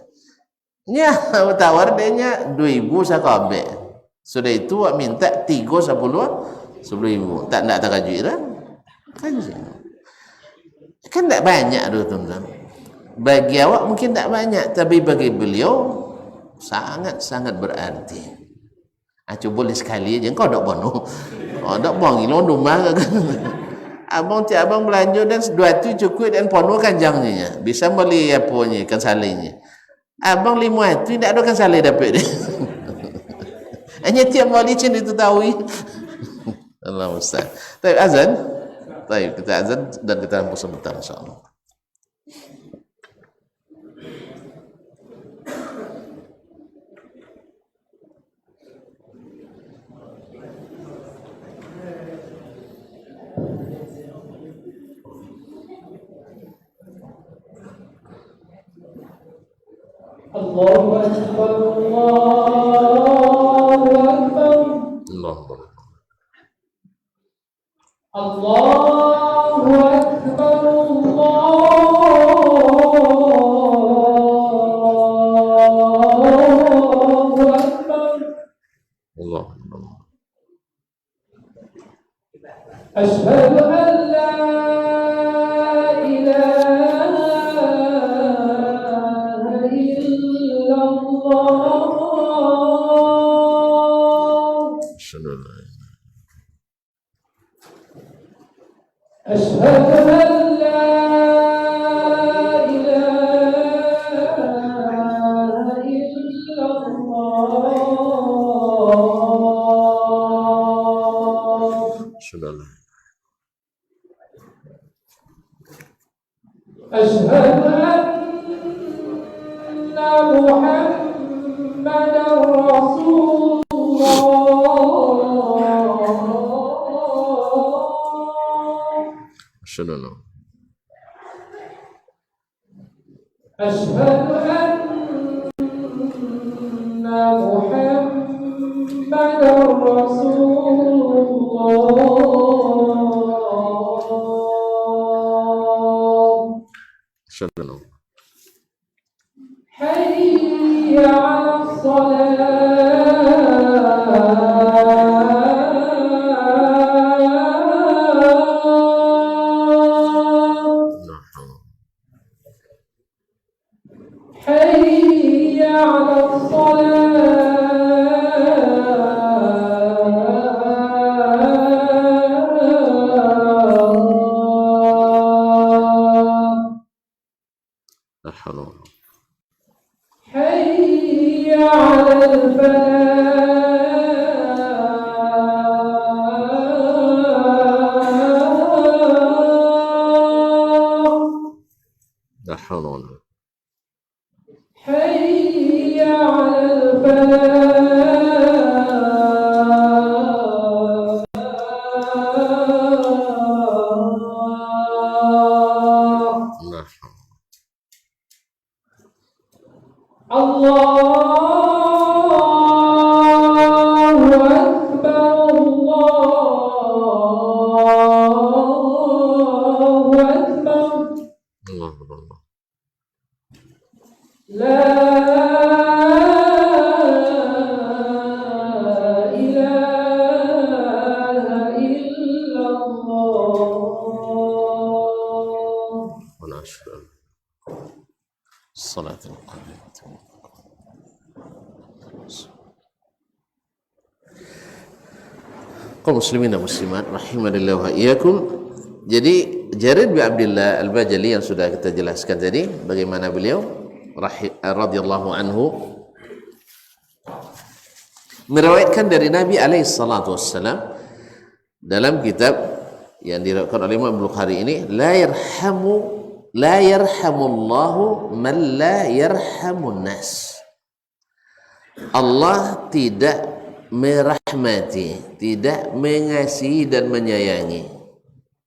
Speaker 1: Nya tawar dia nya 2,000 sekobek. Sudah itu awak minta 10,000 tak nak terkajut lah. Kan tak banyak tu tuan-tuan. Bagi awak mungkin tak banyak, tapi bagi beliau sangat-sangat berarti. Cuba boleh sekali aja. Kau tak bono. Tak bono gila rumah kan. Abang belanja dan 200 cukup dan pono kanjangnya. Bisa beli apa ni kan salihnya. Abang 500 tak ada kan salih dapat dia. Hanya tiap wali cin itu tahu. Allah Ustaz. Baik azan. Baik kita azan dan kita lampu sebentar insya-Allah.
Speaker 5: Allahu Akbar, Allahu Akbar. Allahu Akbar, Allahu Akbar.
Speaker 1: Allah.
Speaker 5: Asyhadu an la ilaha illallah. أشهد أن لا إله إلا الله. أشهد أن محمدا رسول الله. أشهد أن محمدا رسول الله. حي على حي على الصلاة. حي على الفلاح.
Speaker 1: لا حول ولا قوة.
Speaker 5: حي على الفلاح. Allahu Akbar, Allahu Akbar. La ilaha illallah.
Speaker 1: Salatul qadr. Kaum muslimin dan muslimat rahimanillah wa iyyakum. Jadi Jarir bin Abdullah Al-Bajali yang sudah kita jelaskan tadi bagaimana beliau radhiyallahu anhu meriwayatkan dari Nabi alaihi salatu wassalam dalam kitab yang diriwayatkan oleh Imam Bukhari ini, la yarhamullahu man la yarhamun nas. Allah tidak merahmati, tidak mengasihi dan menyayangi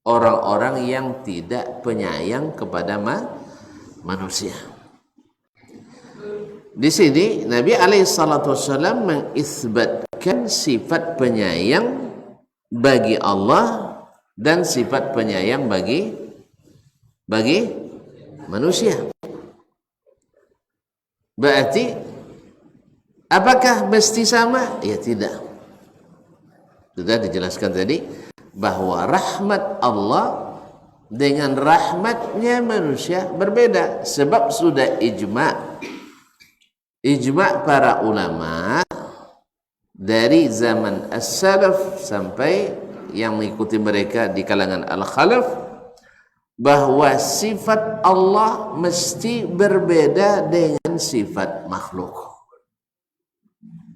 Speaker 1: orang-orang yang tidak penyayang kepada manusia. Di sini Nabi alaihi salatu wasallam mengisbatkan sifat penyayang bagi Allah dan sifat penyayang bagi manusia. Berarti apakah mesti sama? Ya tidak. Sudah dijelaskan tadi bahwa rahmat Allah dengan rahmatnya manusia berbeda, sebab sudah ijma' para ulama dari zaman as-salaf sampai yang mengikuti mereka di kalangan al-khalaf bahwa sifat Allah mesti berbeda dengan sifat makhluk.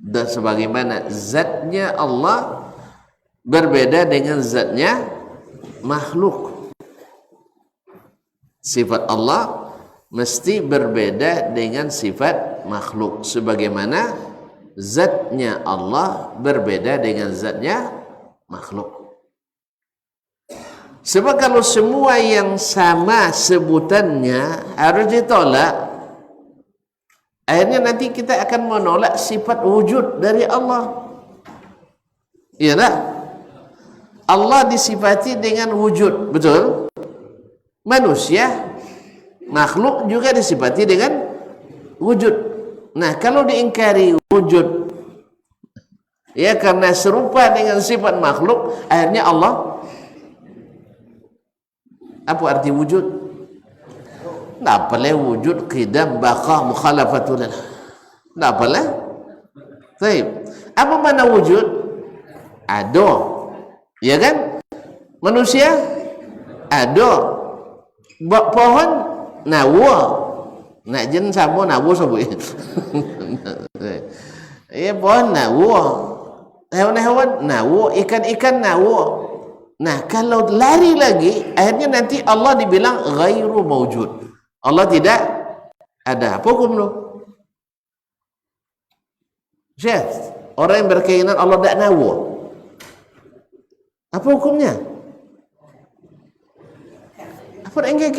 Speaker 1: Dan sebagaimana zatnya Allah berbeda dengan zatnya makhluk. Sifat Allah mesti berbeda dengan sifat makhluk, sebagaimana zatnya Allah berbeda dengan zatnya makhluk. Sebab kalau semua yang sama sebutannya harus ditolak, akhirnya nanti kita akan menolak sifat wujud dari Allah. Iya tak? Allah disifati dengan wujud, betul? Manusia, makhluk juga disifati dengan wujud. Nah, kalau diingkari wujud, ya karena serupa dengan sifat makhluk, akhirnya Allah, apa arti wujud? Tidak apalah wujud, qidam, baqa, mukhalafatul. Tidak apalah. Baik. Apa mana wujud? Ada. Ya kan? Manusia ada. Pohon nawa. Nak jen sama nawa sebut. Ya pohon nawa. Hewan-hewan nawa, ikan-ikan nawa. Nah, kalau lari lagi, akhirnya nanti Allah dibilang ghairu mawjud. Allah tidak ada. Apa hukum lu? Syekh, orang yang berkeinginan Allah tidak nawa, apa hukumnya? Apa enggak?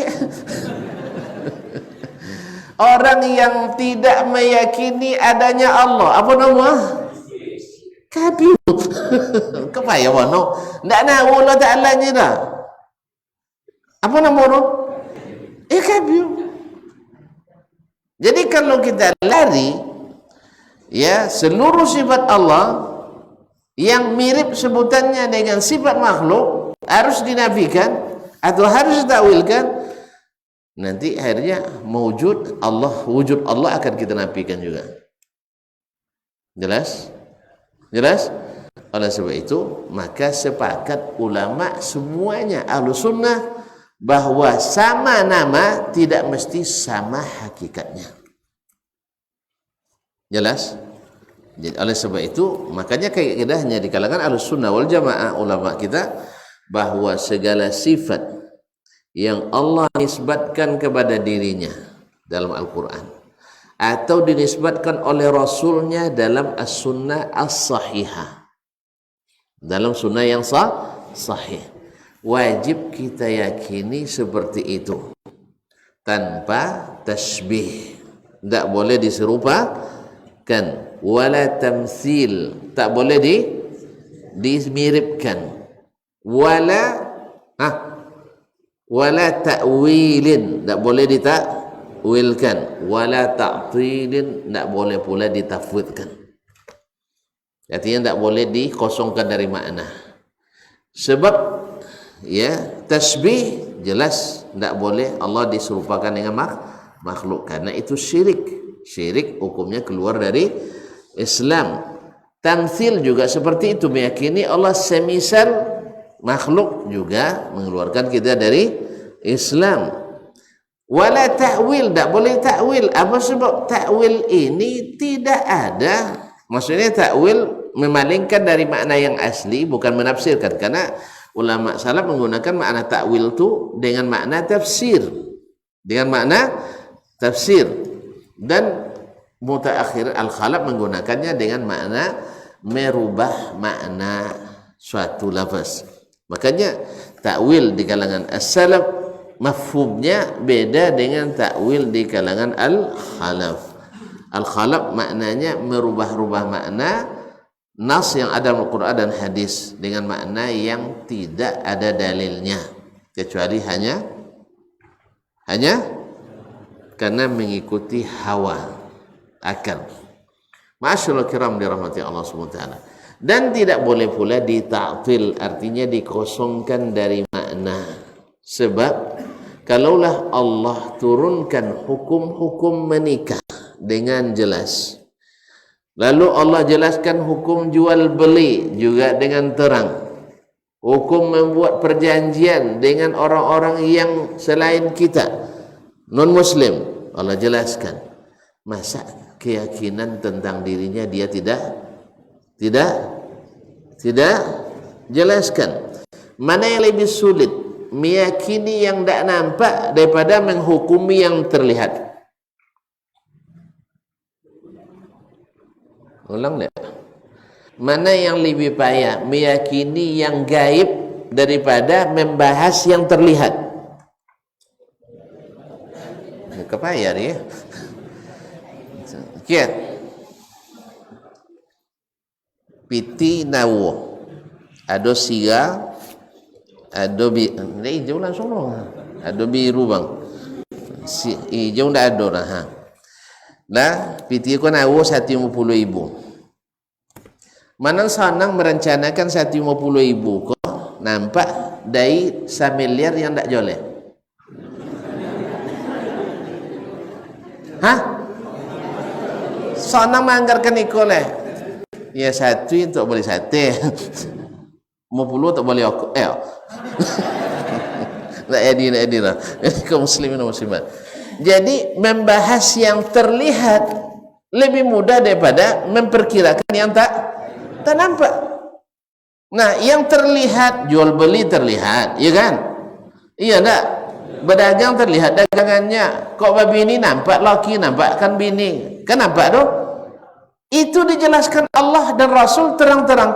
Speaker 1: Orang yang tidak meyakini adanya Allah, apa nama? Kafir. Kepaya wano. Ndak nawa Allah Ta'ala nya dah. Apa nama lu? Kafir. Jadi kalau kita lari, ya seluruh sifat Allah yang mirip sebutannya dengan sifat makhluk harus dinafikan atau harus ditakwilkan, nanti akhirnya wujud Allah akan kita nafikan juga. Jelas? Jelas? Oleh sebab itu, maka sepakat ulama semuanya Ahlus Sunnah bahwa sama nama tidak mesti sama hakikatnya. Jelas? Jadi, oleh sebab itu, makanya kaidahnya di kalangan Ahlus Sunnah wal Jamaah ulama kita bahwa segala sifat yang Allah nisbatkan kepada dirinya dalam Al-Quran atau dinisbatkan oleh Rasulnya dalam As-Sunnah As-Sahihah, dalam sunnah yang sahih, wajib kita yakini seperti itu tanpa tasbih, tak boleh diserupakan. Wala tamthil, tak boleh dimiripkan. Wala ta'wilin, tak boleh ditakwilkan. Wala ta'tilin, tak boleh pula ditafwidkan. Artinya tak boleh dikosongkan dari makna. Sebab tasbih jelas tak boleh Allah diserupakan dengan makhluk, karena itu syirik. Syirik hukumnya keluar dari Islam. Tamthil juga seperti itu, meyakini Allah semisal makhluk juga mengeluarkan kita dari Islam. Wala ta'wil, tak boleh ta'wil. Apa sebab? Ta'wil ini tidak ada. Maksudnya ta'wil memalingkan dari makna yang asli, bukan menafsirkan. Karena ulama salaf menggunakan makna ta'wil itu dengan makna tafsir. Dan mutaakhir al-khalaf menggunakannya dengan makna merubah makna suatu lafaz. Makanya ta'wil di kalangan as-salaf mafhumnya beda dengan ta'wil di kalangan al-khalaf. Al-khalaf maknanya merubah-rubah makna nas yang ada dalam Al-Quran dan hadis dengan makna yang tidak ada dalilnya, kecuali hanya karena mengikuti hawa akal. Ma'asyiral kiram dirahmati Allah Subhanahu wa taala. Dan tidak boleh pula dita'til, artinya dikosongkan dari makna. Sebab kalaulah Allah turunkan hukum-hukum menikah dengan jelas, lalu Allah jelaskan hukum jual beli juga dengan terang, hukum membuat perjanjian dengan orang-orang yang selain kita, non muslim, Allah jelaskan. Masa keyakinan tentang dirinya dia tidak jelaskan? Mana yang lebih sulit, meyakini yang tak nampak daripada menghukumi yang terlihat? Ulang tak? Mana yang lebih payah, meyakini yang gaib daripada membahas yang terlihat? Kepayah dia. Kiat piti nawo ado siga ado hijau langsung dong, ado biru bang, si hijau ndak ada lah. Nah piti ko nawo 150.000. Mana sanang merencanakan 150.000 kok nampak dari 1 miliar yang ndak joleh. Sanang menganggarkan ikoleh. Ya satu untuk beli sate. 50 untuk beli nak edi lah. Kaum muslimin dan muslimat. Jadi membahas yang terlihat lebih mudah daripada memperkirakan yang tak nampak. Nah, yang terlihat jual beli terlihat, ya kan? Iya enggak? Berdagang terlihat dagangannya. Kok babi ini nampak laki, nampak kan bini. Kan nampak tu? Itu dijelaskan Allah dan Rasul terang-terang.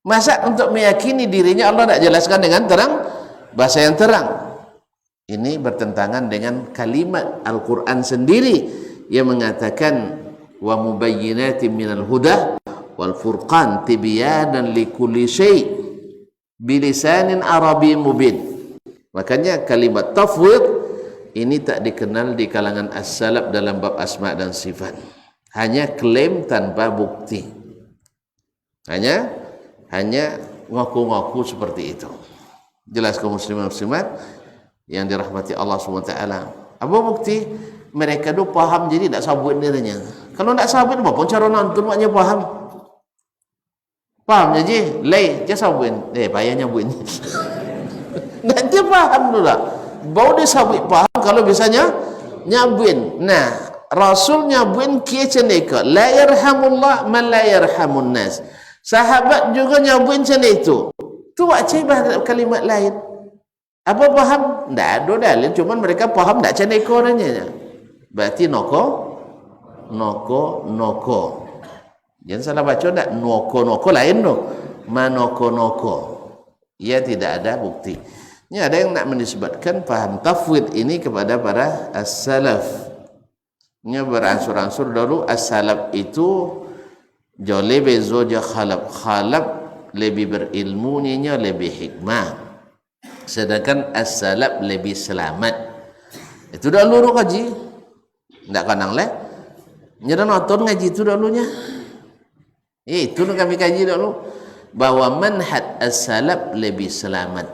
Speaker 1: Masa untuk meyakini dirinya Allah tak jelaskan dengan terang, bahasa yang terang? Ini bertentangan dengan kalimat Al-Quran sendiri yang mengatakan wa mubayyinatin minal huda wal furqan tibyanan likulli syai' bilisanin arabi mubin. Makanya kalimat tafwid ini tak dikenal di kalangan as-salaf dalam bab asma dan sifat. Hanya klaim tanpa bukti. Hanya ngaku-ngaku seperti itu. Jelas kaum muslimin muslimat yang dirahmati Allah SWT. Apa bukti? Mereka tu paham jadi tak sabut dirinya. Kalau tak sabut apa pun cara nonton maknya paham. Paham je lay je sabut. Payahnya buin. Dan dia paham tu lah. Bau dia sabut paham kalau bisanya nyabuin. Nah, Rasul nyabuin kia ceneka. La yarhamullah man la yarhamun nas. Sahabat juga nyabuin macam itu. Tu wajib kalimat lain. Apa paham? Tak ada dalil. Cuma mereka paham tak ceneka orangnya. Berarti noko. Jangan salah baca tak? Noko lain tu. Manoko. Ia tidak ada bukti. Ini ada yang nak menisbatkan faham tafwid ini kepada para as-salaf. nya beransur-ansur dulu. As-salaf itu jole bezo je khalaf lebih berilmu nya lebih hikmah, sedangkan as-salaf lebih selamat. Itu dahulu kaji ndak kanang leh nyera nonton ngaji itu dahulunya. Itu kami kaji dulu bahwa manhaj as-salaf lebih selamat,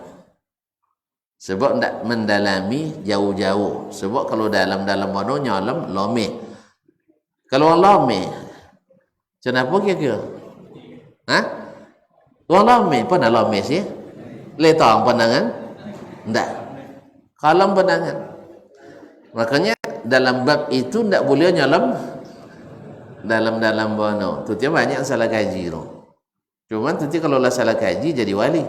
Speaker 1: sebab ndak mendalami jauh-jauh. Sebab kalau dalam-dalam mana nyalam lome, kalau lome kenapa kira-kira orang lome pernah lome sih letang pandangan ndak kalam pandangan. Makanya dalam bab itu ndak boleh nyalam dalam bono. Tu tiap banyak salah kaji tu. Cuman tu kalau lah salah kaji jadi wali.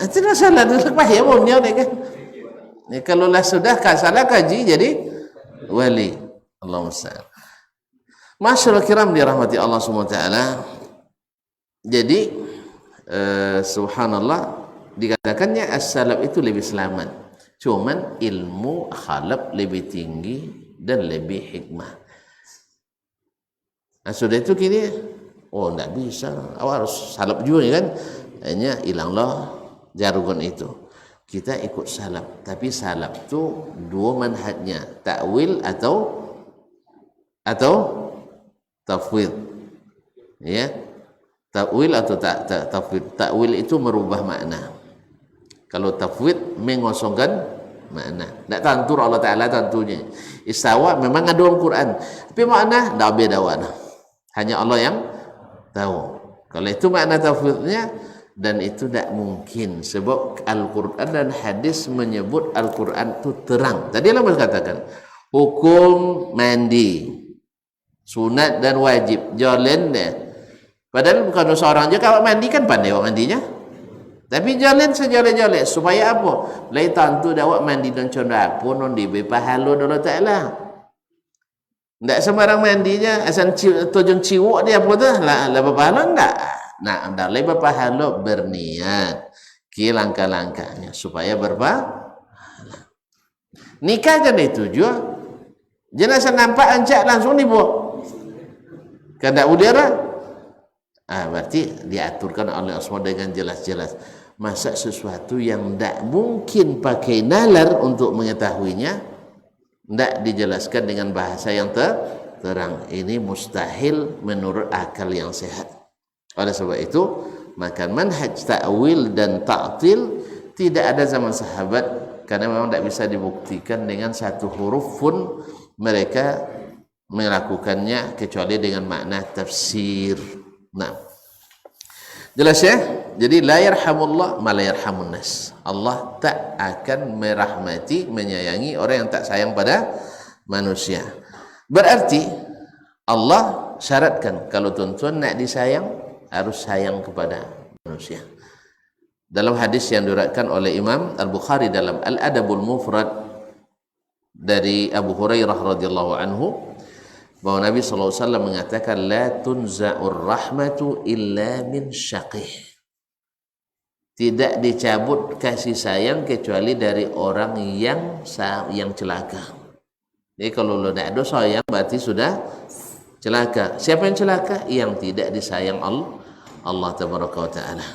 Speaker 1: Itu dah salah tu payah pun dia kan. Ni kalau lah sudah salah kaji jadi wali. Allahumma musta'an. Masyaallah kiram dirahmati Allah Subhanahu wa taala. Jadi subhanallah dikatakannya as-salaf itu lebih selamat. Cuman ilmu khalaf lebih tinggi dan lebih hikmah. Nah, sudah itu kini enggak bisa. Awak harus salaf juga kan. Hanya hilanglah jargon itu. Kita ikut salaf, tapi salaf tu dua manhajnya, takwil atau tafwid. Ya. Takwil atau tafwid. Takwil itu merubah makna. Kalau tafwid mengosongkan makna. Tak tentu Allah Ta'ala tentunya. Istawa memang ada dalam Quran. Tapi makna tak beda warna. Hanya Allah yang tahu. Kalau itu makna tafwidnya, dan itu tak mungkin. Sebab Al-Quran dan hadis menyebut Al-Quran itu terang. Tadi Allah katakan hukum mandi sunat dan wajib jalan deh. Padahal bukan seorang je kalau mandi kan pandai awak mandinya. Tapi jalan sejalan-jalan supaya apa? Lai tentu dak awak mandi dan conda pun non di pahala Allah Taala. Ndak sembarang mandinya asal tojong ciwok dia apa tu lah pahala ndak. Nah, ndak lai pahala berniat ki langkah-langkahnya supaya berpahala. Nikah kan itu juga. Jenazah nampak ancak langsung dibawa. Kan tak udara. Berarti diaturkan oleh Allah dengan jelas-jelas. Masa sesuatu yang tidak mungkin pakai nalar untuk mengetahuinya, tidak dijelaskan dengan bahasa yang terang. Ini mustahil menurut akal yang sehat. Oleh sebab itu, maka manhaj ta'wil dan ta'til tidak ada zaman sahabat, karena memang tidak bisa dibuktikan dengan satu huruf pun mereka melakukannya kecuali dengan makna tafsir. Nah, jelas ya. Jadi la yarhamullah ma la yarhamun nas. Allah tak akan merahmati, menyayangi orang yang tak sayang pada manusia. Berarti Allah syaratkan kalau tuan-tuan nak disayang harus sayang kepada manusia. Dalam hadis yang diriwayatkan oleh Imam Al-Bukhari dalam Al-Adabul Mufrad dari Abu Hurairah radhiyallahu anhu, bahwa Nabi SAW mengatakan la tunza'ur rahmatu illa min syaqih. Tidak dicabut kasih sayang kecuali dari orang yang celaka. Jadi kalau lo tidak ada sayang berarti sudah celaka. Siapa yang celaka? Yang tidak disayang Allah tabaraka wa taala.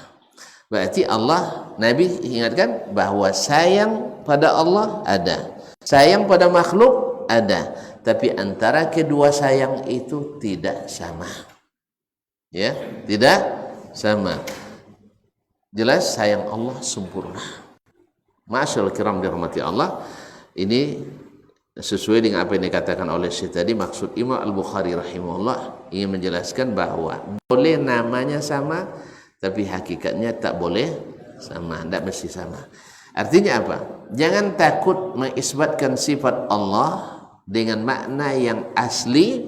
Speaker 1: Berarti Allah, Nabi ingatkan bahwa sayang pada Allah ada, sayang pada makhluk ada, tapi antara kedua sayang itu tidak sama. Ya, tidak sama. Jelas sayang Allah sempurna. Masyaallah kiram dirahmati Allah. Ini sesuai dengan apa yang dikatakan oleh Syekh tadi. Maksud Imam Al-Bukhari rahimahullah ingin menjelaskan bahwa boleh namanya sama, tapi hakikatnya tak boleh sama, tidak mesti sama. Artinya apa? Jangan takut mengisbatkan sifat Allah dengan makna yang asli,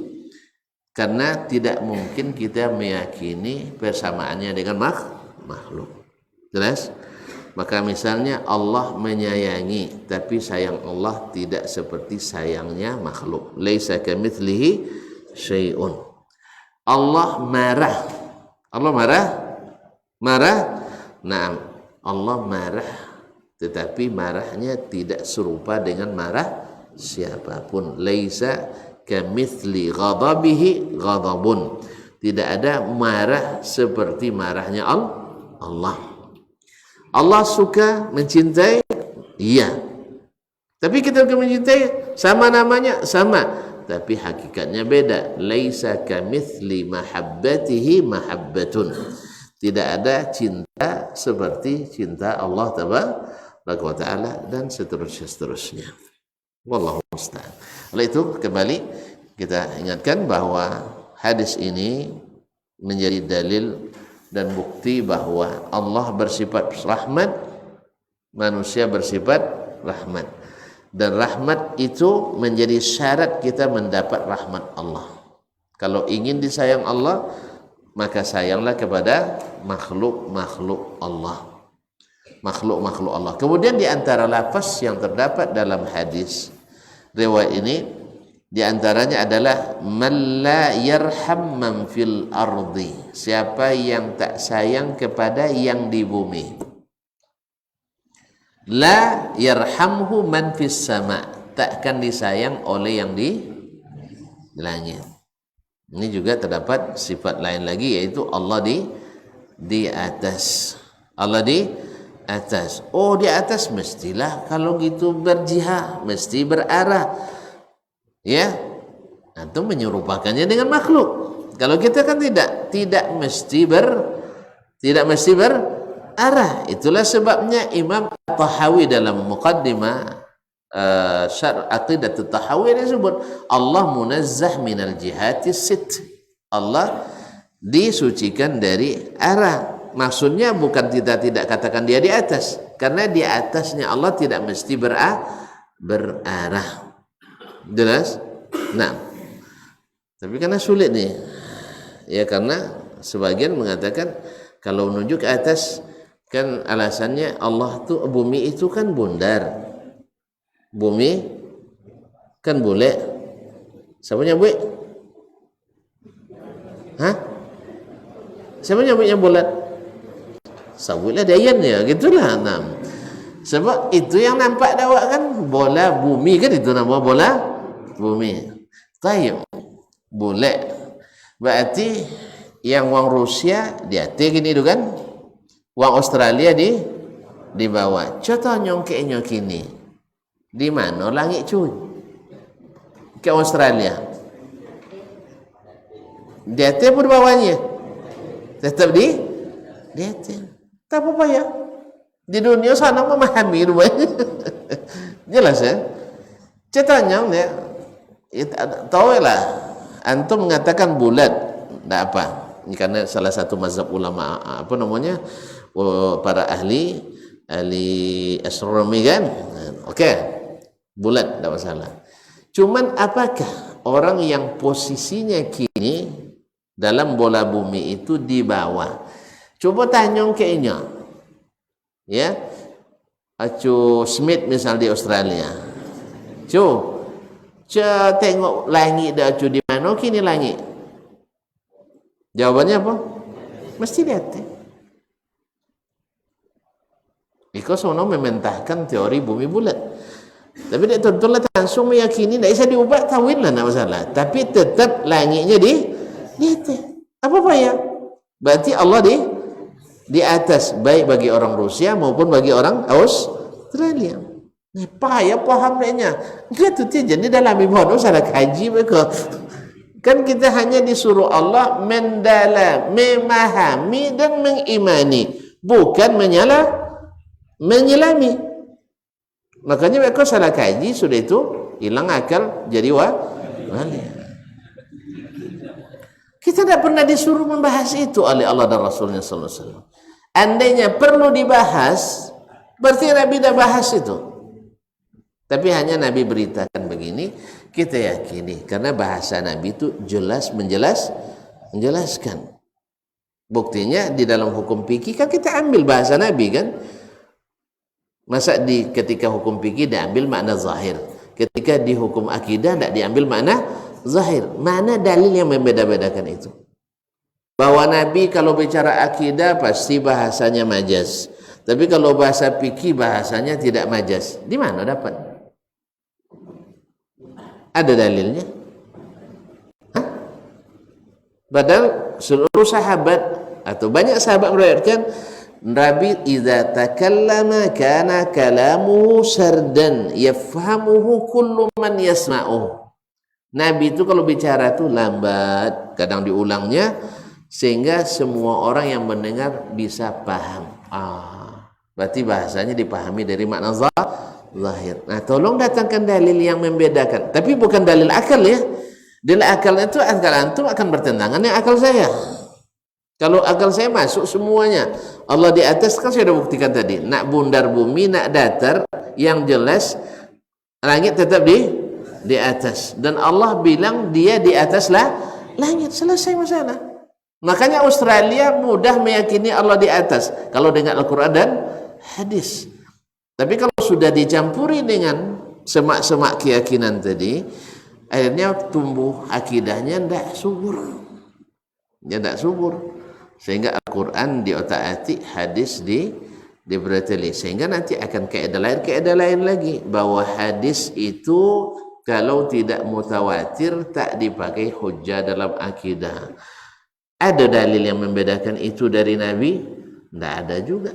Speaker 1: karena tidak mungkin kita meyakini persamaannya dengan makhluk. Jelas? Maka misalnya Allah menyayangi, tapi sayang Allah tidak seperti sayangnya makhluk. Laisa kamitslihi syai'un. Allah marah. Allah marah. Nah, Allah marah, tetapi marahnya tidak serupa dengan marah siapapun. Laisa kamitsli ghadabihi ghadabun. Tidak ada marah seperti marahnya Allah. Allah suka mencintai, iya. Tapi kita bukan mencintai, sama namanya, sama. Tapi hakikatnya beda. Laisa kamitsli mahabbatihi mahabbatun. Tidak ada cinta seperti cinta Allah Tabaraka wa Ta'ala dan seterusnya. Wallahu musta'an. Oleh itu kembali kita ingatkan bahwa hadis ini menjadi dalil dan bukti bahwa Allah bersifat rahmat, manusia bersifat rahmat. Dan rahmat itu menjadi syarat kita mendapat rahmat Allah. Kalau ingin disayang Allah, maka sayanglah kepada makhluk-makhluk Allah. Makhluk-makhluk Allah. Kemudian di antara lafaz yang terdapat dalam hadis riwayat ini, di antaranya adalah man la yarham man fil ardi. Siapa yang tak sayang kepada yang di bumi. La yarhamhu man fis sama, takkan disayang oleh yang di langit. Ini juga terdapat sifat lain lagi, yaitu Allah di atas. Allah di atas. Oh, di atas mestilah kalau gitu berjihad, mesti berarah. Ya, antum menyerupakannya dengan makhluk. Kalau kita kan tidak mesti berarah. Itulah sebabnya Imam Tahawi dalam muqaddimah syarh aqidah Tahawi dia sebut Allah munazzah minal jihati sit. Allah disucikan dari arah. Maksudnya bukan kita tidak katakan dia di atas, karena di atasnya Allah tidak mesti berarah. Jelas? Nah, tapi karena sulit nih ya, karena sebagian mengatakan kalau menunjuk ke atas kan alasannya Allah tuh, bumi itu kan bundar, bumi kan bulat. Siapa nyebut? Hah? Siapa nyebutnya bulat? Sabutlah dayan ya, gitulah. Nah, sebab itu yang nampak dawak kan bola bumi kan, itu nama bola bumi. Tayyib bulat. Berarti yang wang Rusia di atas gini tu kan, wang Australia di bawah. Contoh nyongkeknya kini di mana langit cuy ke Australia, di atas pun di bawahnya, tetap di atas. Tak apa ya, di dunia sana memahami rupanya. Jelas ya. Ceritanya ya, tahu lah, antum mengatakan bulat, tidak apa. Ini karena salah satu mazhab ulama, apa namanya, para ahli astronomi kan. Oke, bulat tidak masalah. Cuman apakah orang yang posisinya kini dalam bola bumi itu di bawah? Coba tanya kayaknya, ya, Acu Smith misal di Australia, tengok langit dah di mana kini langit? Jawabannya apa? Mesti lihat. Iko sono mementahkan teori bumi bulat. Tapi dia tentulah langsung meyakini, tidak bisa diubah, tawil lah, tidak masalah. Tapi tetap langitnya di atas. Apa ya? Berarti Allah di atas, baik bagi orang Rusia maupun bagi orang Australia. Nah, payah pahamnya. Gitu tu jadi dalam ibadah salah kaji mereka. Kan kita hanya disuruh Allah mendalam, memahami dan mengimani, bukan menyelami. Makanya mereka salah kaji, sudah itu hilang akal, jadi wali. Kita tidak pernah disuruh membahas itu oleh Allah dan Rasulnya sallallahu alaihi wasallam. Andainya perlu dibahas, berarti Nabi dah bahas itu. Tapi hanya Nabi beritakan begini, kita yakini karena bahasa Nabi itu jelas menjelaskan. Buktinya di dalam hukum fikih kan kita ambil bahasa Nabi kan. Masa ketika hukum fikih diambil makna zahir, ketika di hukum akidah tidak diambil makna zahir. Mana dalil yang membeda-bedakan itu? Bahwa Nabi kalau bicara akidah pasti bahasanya majaz, tapi kalau bahasa fikih bahasanya tidak majaz. Di mana dapat? Ada dalilnya? Hah? Padahal seluruh sahabat atau banyak sahabat meriwayatkan Nabi idza takallama kana kalamuhu sardan yafhamuhu kullu man yasma'uh. Nabi itu kalau bicara itu lambat, kadang diulangnya sehingga semua orang yang mendengar bisa paham. Berarti bahasanya dipahami dari makna zahir. Nah, tolong datangkan dalil yang membedakan. Tapi bukan dalil akal ya. Dalil akal itu akal antum akan bertentangan dengan akal saya. Kalau akal saya masuk semuanya. Allah di atas kan saya sudah buktikan tadi. Nak bundar bumi, nak datar, yang jelas langit tetap di atas. Dan Allah bilang dia di atas langit. Selesai masalah. Makanya Australia mudah meyakini Allah di atas kalau dengan Al-Quran dan hadis. Tapi kalau sudah dicampuri dengan semak-semak keyakinan tadi, akhirnya tumbuh akidahnya tidak subur. Ya tidak subur. Sehingga Al-Quran diotak-atik, hadis diberateli. Sehingga nanti akan keadaan lain lagi. Bahwa hadis itu kalau tidak mutawatir tak dipakai hujjah dalam akidah. Ada dalil yang membedakan itu dari Nabi? Tidak ada juga.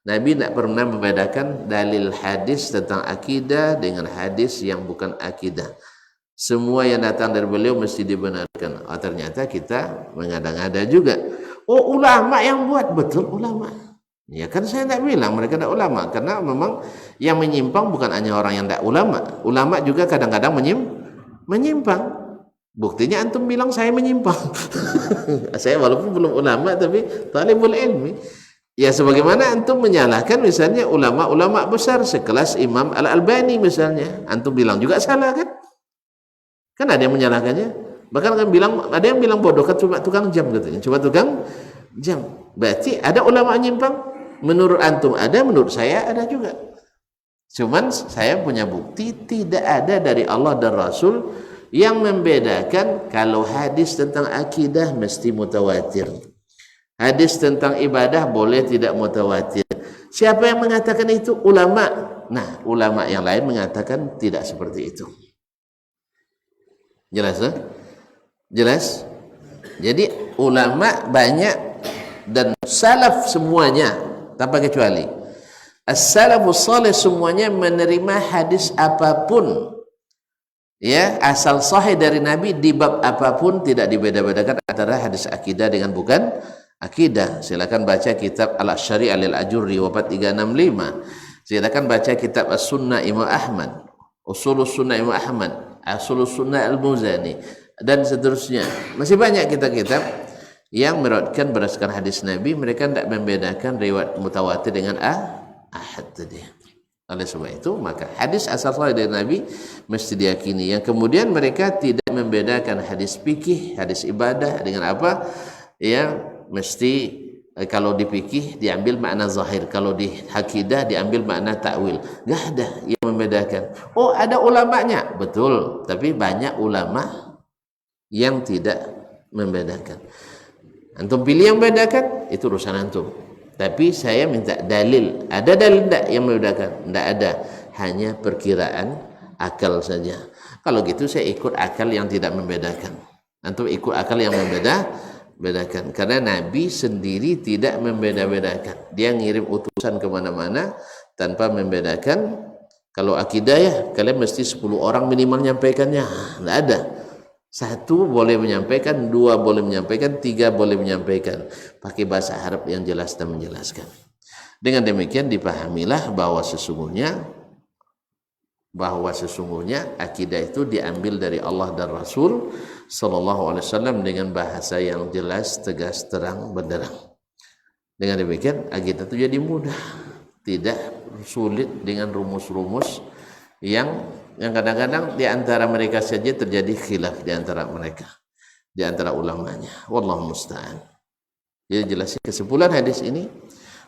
Speaker 1: Nabi tidak pernah membedakan dalil hadis tentang akidah dengan hadis yang bukan akidah. Semua yang datang dari beliau mesti dibenarkan. Ternyata kita mengada-ngada juga. Ulama yang buat. Betul ulama. Ya kan saya tidak bilang mereka tidak ulama. Karena memang yang menyimpang bukan hanya orang yang tidak ulama. Ulama juga kadang-kadang menyimpang. Buktinya antum bilang saya menyimpang. Saya walaupun belum ulama tapi talibul ilmi. Ya sebagaimana antum menyalahkan misalnya ulama-ulama besar sekelas Imam Al-Albani misalnya. Antum bilang juga salah kan? Kan ada yang menyalahkannya. Bahkan kan ada yang bilang bodoh kan cuma tukang jam katanya. Cuma tukang jam. Berarti ada ulama menyimpang. Menurut antum ada, menurut saya ada juga. Cuman saya punya bukti tidak ada dari Allah dan Rasul yang membedakan kalau hadis tentang akidah mesti mutawatir. Hadis tentang ibadah boleh tidak mutawatir. Siapa yang mengatakan itu? Ulama. Nah, ulama yang lain mengatakan tidak seperti itu. Jelas? Jelas? Jadi ulama banyak dan salaf semuanya tanpa kecuali. As-salafus salih semuanya menerima hadis apapun. Ya, asal sahih dari Nabi di bab apapun tidak dibeda-bedakan antara hadis akidah dengan bukan akidah. Silakan baca kitab Al-Syari' Al-Ajurri wafat 365. Silakan baca kitab As-Sunnah Imam Ahmad, Usulus Sunnah Imam Ahmad, Usulus Sunnah Al-Muzani dan seterusnya. Masih banyak kitab-kitab yang meriwayatkan berdasarkan hadis Nabi. Mereka tidak membedakan riwayat mutawatir dengan ahad tadi. Oleh sebab itu maka hadis asal sahih dari Nabi mesti diyakini. Yang kemudian mereka tidak membedakan hadis fikih, hadis ibadah dengan apa? Ya, mesti kalau di fikih diambil makna zahir, kalau di akidah diambil makna takwil. Enggak ada yang membedakan. Ada ulamanya, betul, tapi banyak ulama yang tidak membedakan. Antum pilih yang membedakan, itu urusan antum. Tapi saya minta dalil. Ada dalil tidak yang membedakan? Tidak ada. Hanya perkiraan akal saja. Kalau gitu saya ikut akal yang tidak membedakan. Antum ikut akal yang membedakan. Karena Nabi sendiri tidak membeda-bedakan. Dia ngirim utusan kemana-mana tanpa membedakan. Kalau akidah ya, kalian mesti 10 orang minimal menyampaikannya. Tidak ada. 1 boleh menyampaikan, 2 boleh menyampaikan, 3 boleh menyampaikan. Pakai bahasa Arab yang jelas dan menjelaskan. Dengan demikian dipahamilah bahwa sesungguhnya akidah itu diambil dari Allah dan Rasul sallallahu alaihi wasallam dengan bahasa yang jelas, tegas, terang, benderang. Dengan demikian akidah itu jadi mudah, tidak sulit dengan rumus-rumus yang kadang-kadang di antara mereka saja terjadi khilaf di antara mereka, di antara ulamanya. Wallahu musta'an. Jadi jelasnya kesimpulan hadis ini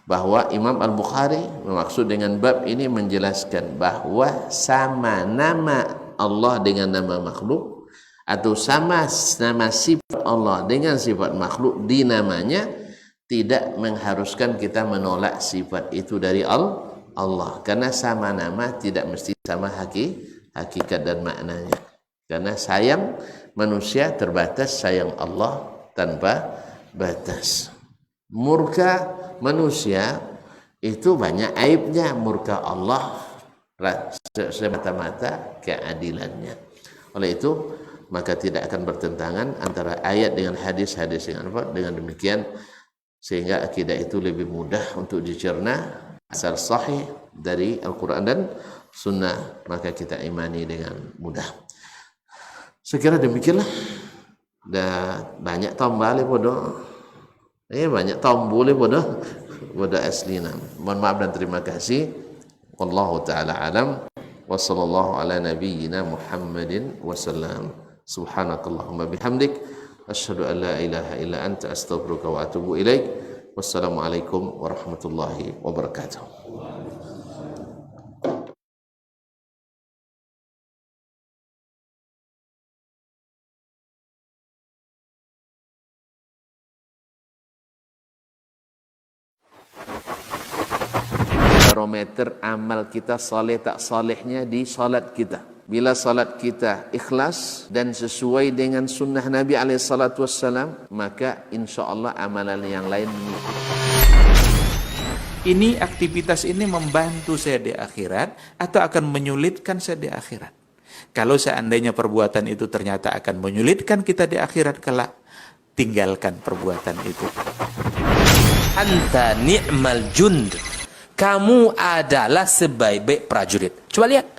Speaker 1: bahwa Imam Al-Bukhari maksud dengan bab ini menjelaskan bahwa sama nama Allah dengan nama makhluk atau sama nama sifat Allah dengan sifat makhluk di namanya tidak mengharuskan kita menolak sifat itu dari Allah, karena sama nama tidak mesti sama hakikat dan maknanya. Karena sayang manusia terbatas, sayang Allah tanpa batas. Murka manusia itu banyak aibnya, murka Allah semata-mata keadilannya. Oleh itu maka tidak akan bertentangan antara ayat dengan hadis-hadis dengan demikian, sehingga akidah itu lebih mudah untuk dicerna, asal sahih dari Al-Quran dan Sunnah, maka kita imani dengan mudah. Sekira demikianlah. Dan banyak tambah bodoh. Banyak tombol bodoh aslina. Mohon maaf dan terima kasih. Wallahu taala alam. Wa sallallahu ala nabiyyina Muhammadin wasallam. Subhanakallahumma bihamdik asyhadu an la ilaha illa anta astaghfiruka wa atubu ilaik. Wassalamualaikum warahmatullahi wabarakatuh. Barometer amal kita saleh tak salehnya di salat kita. Bila salat kita ikhlas dan sesuai dengan sunnah Nabi SAW, maka insya Allah amalan yang lain mengikuti.
Speaker 2: Ini aktivitas ini membantu saya di akhirat atau akan menyulitkan saya di akhirat. Kalau seandainya perbuatan itu ternyata akan menyulitkan kita di akhirat kelak, tinggalkan perbuatan itu.
Speaker 3: Anta ni'mal jund. Kamu adalah sebaik-baik prajurit. Coba lihat.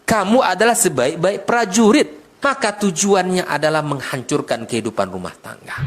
Speaker 3: Kamu adalah sebaik-baik prajurit. Maka tujuannya adalah menghancurkan kehidupan rumah tangga.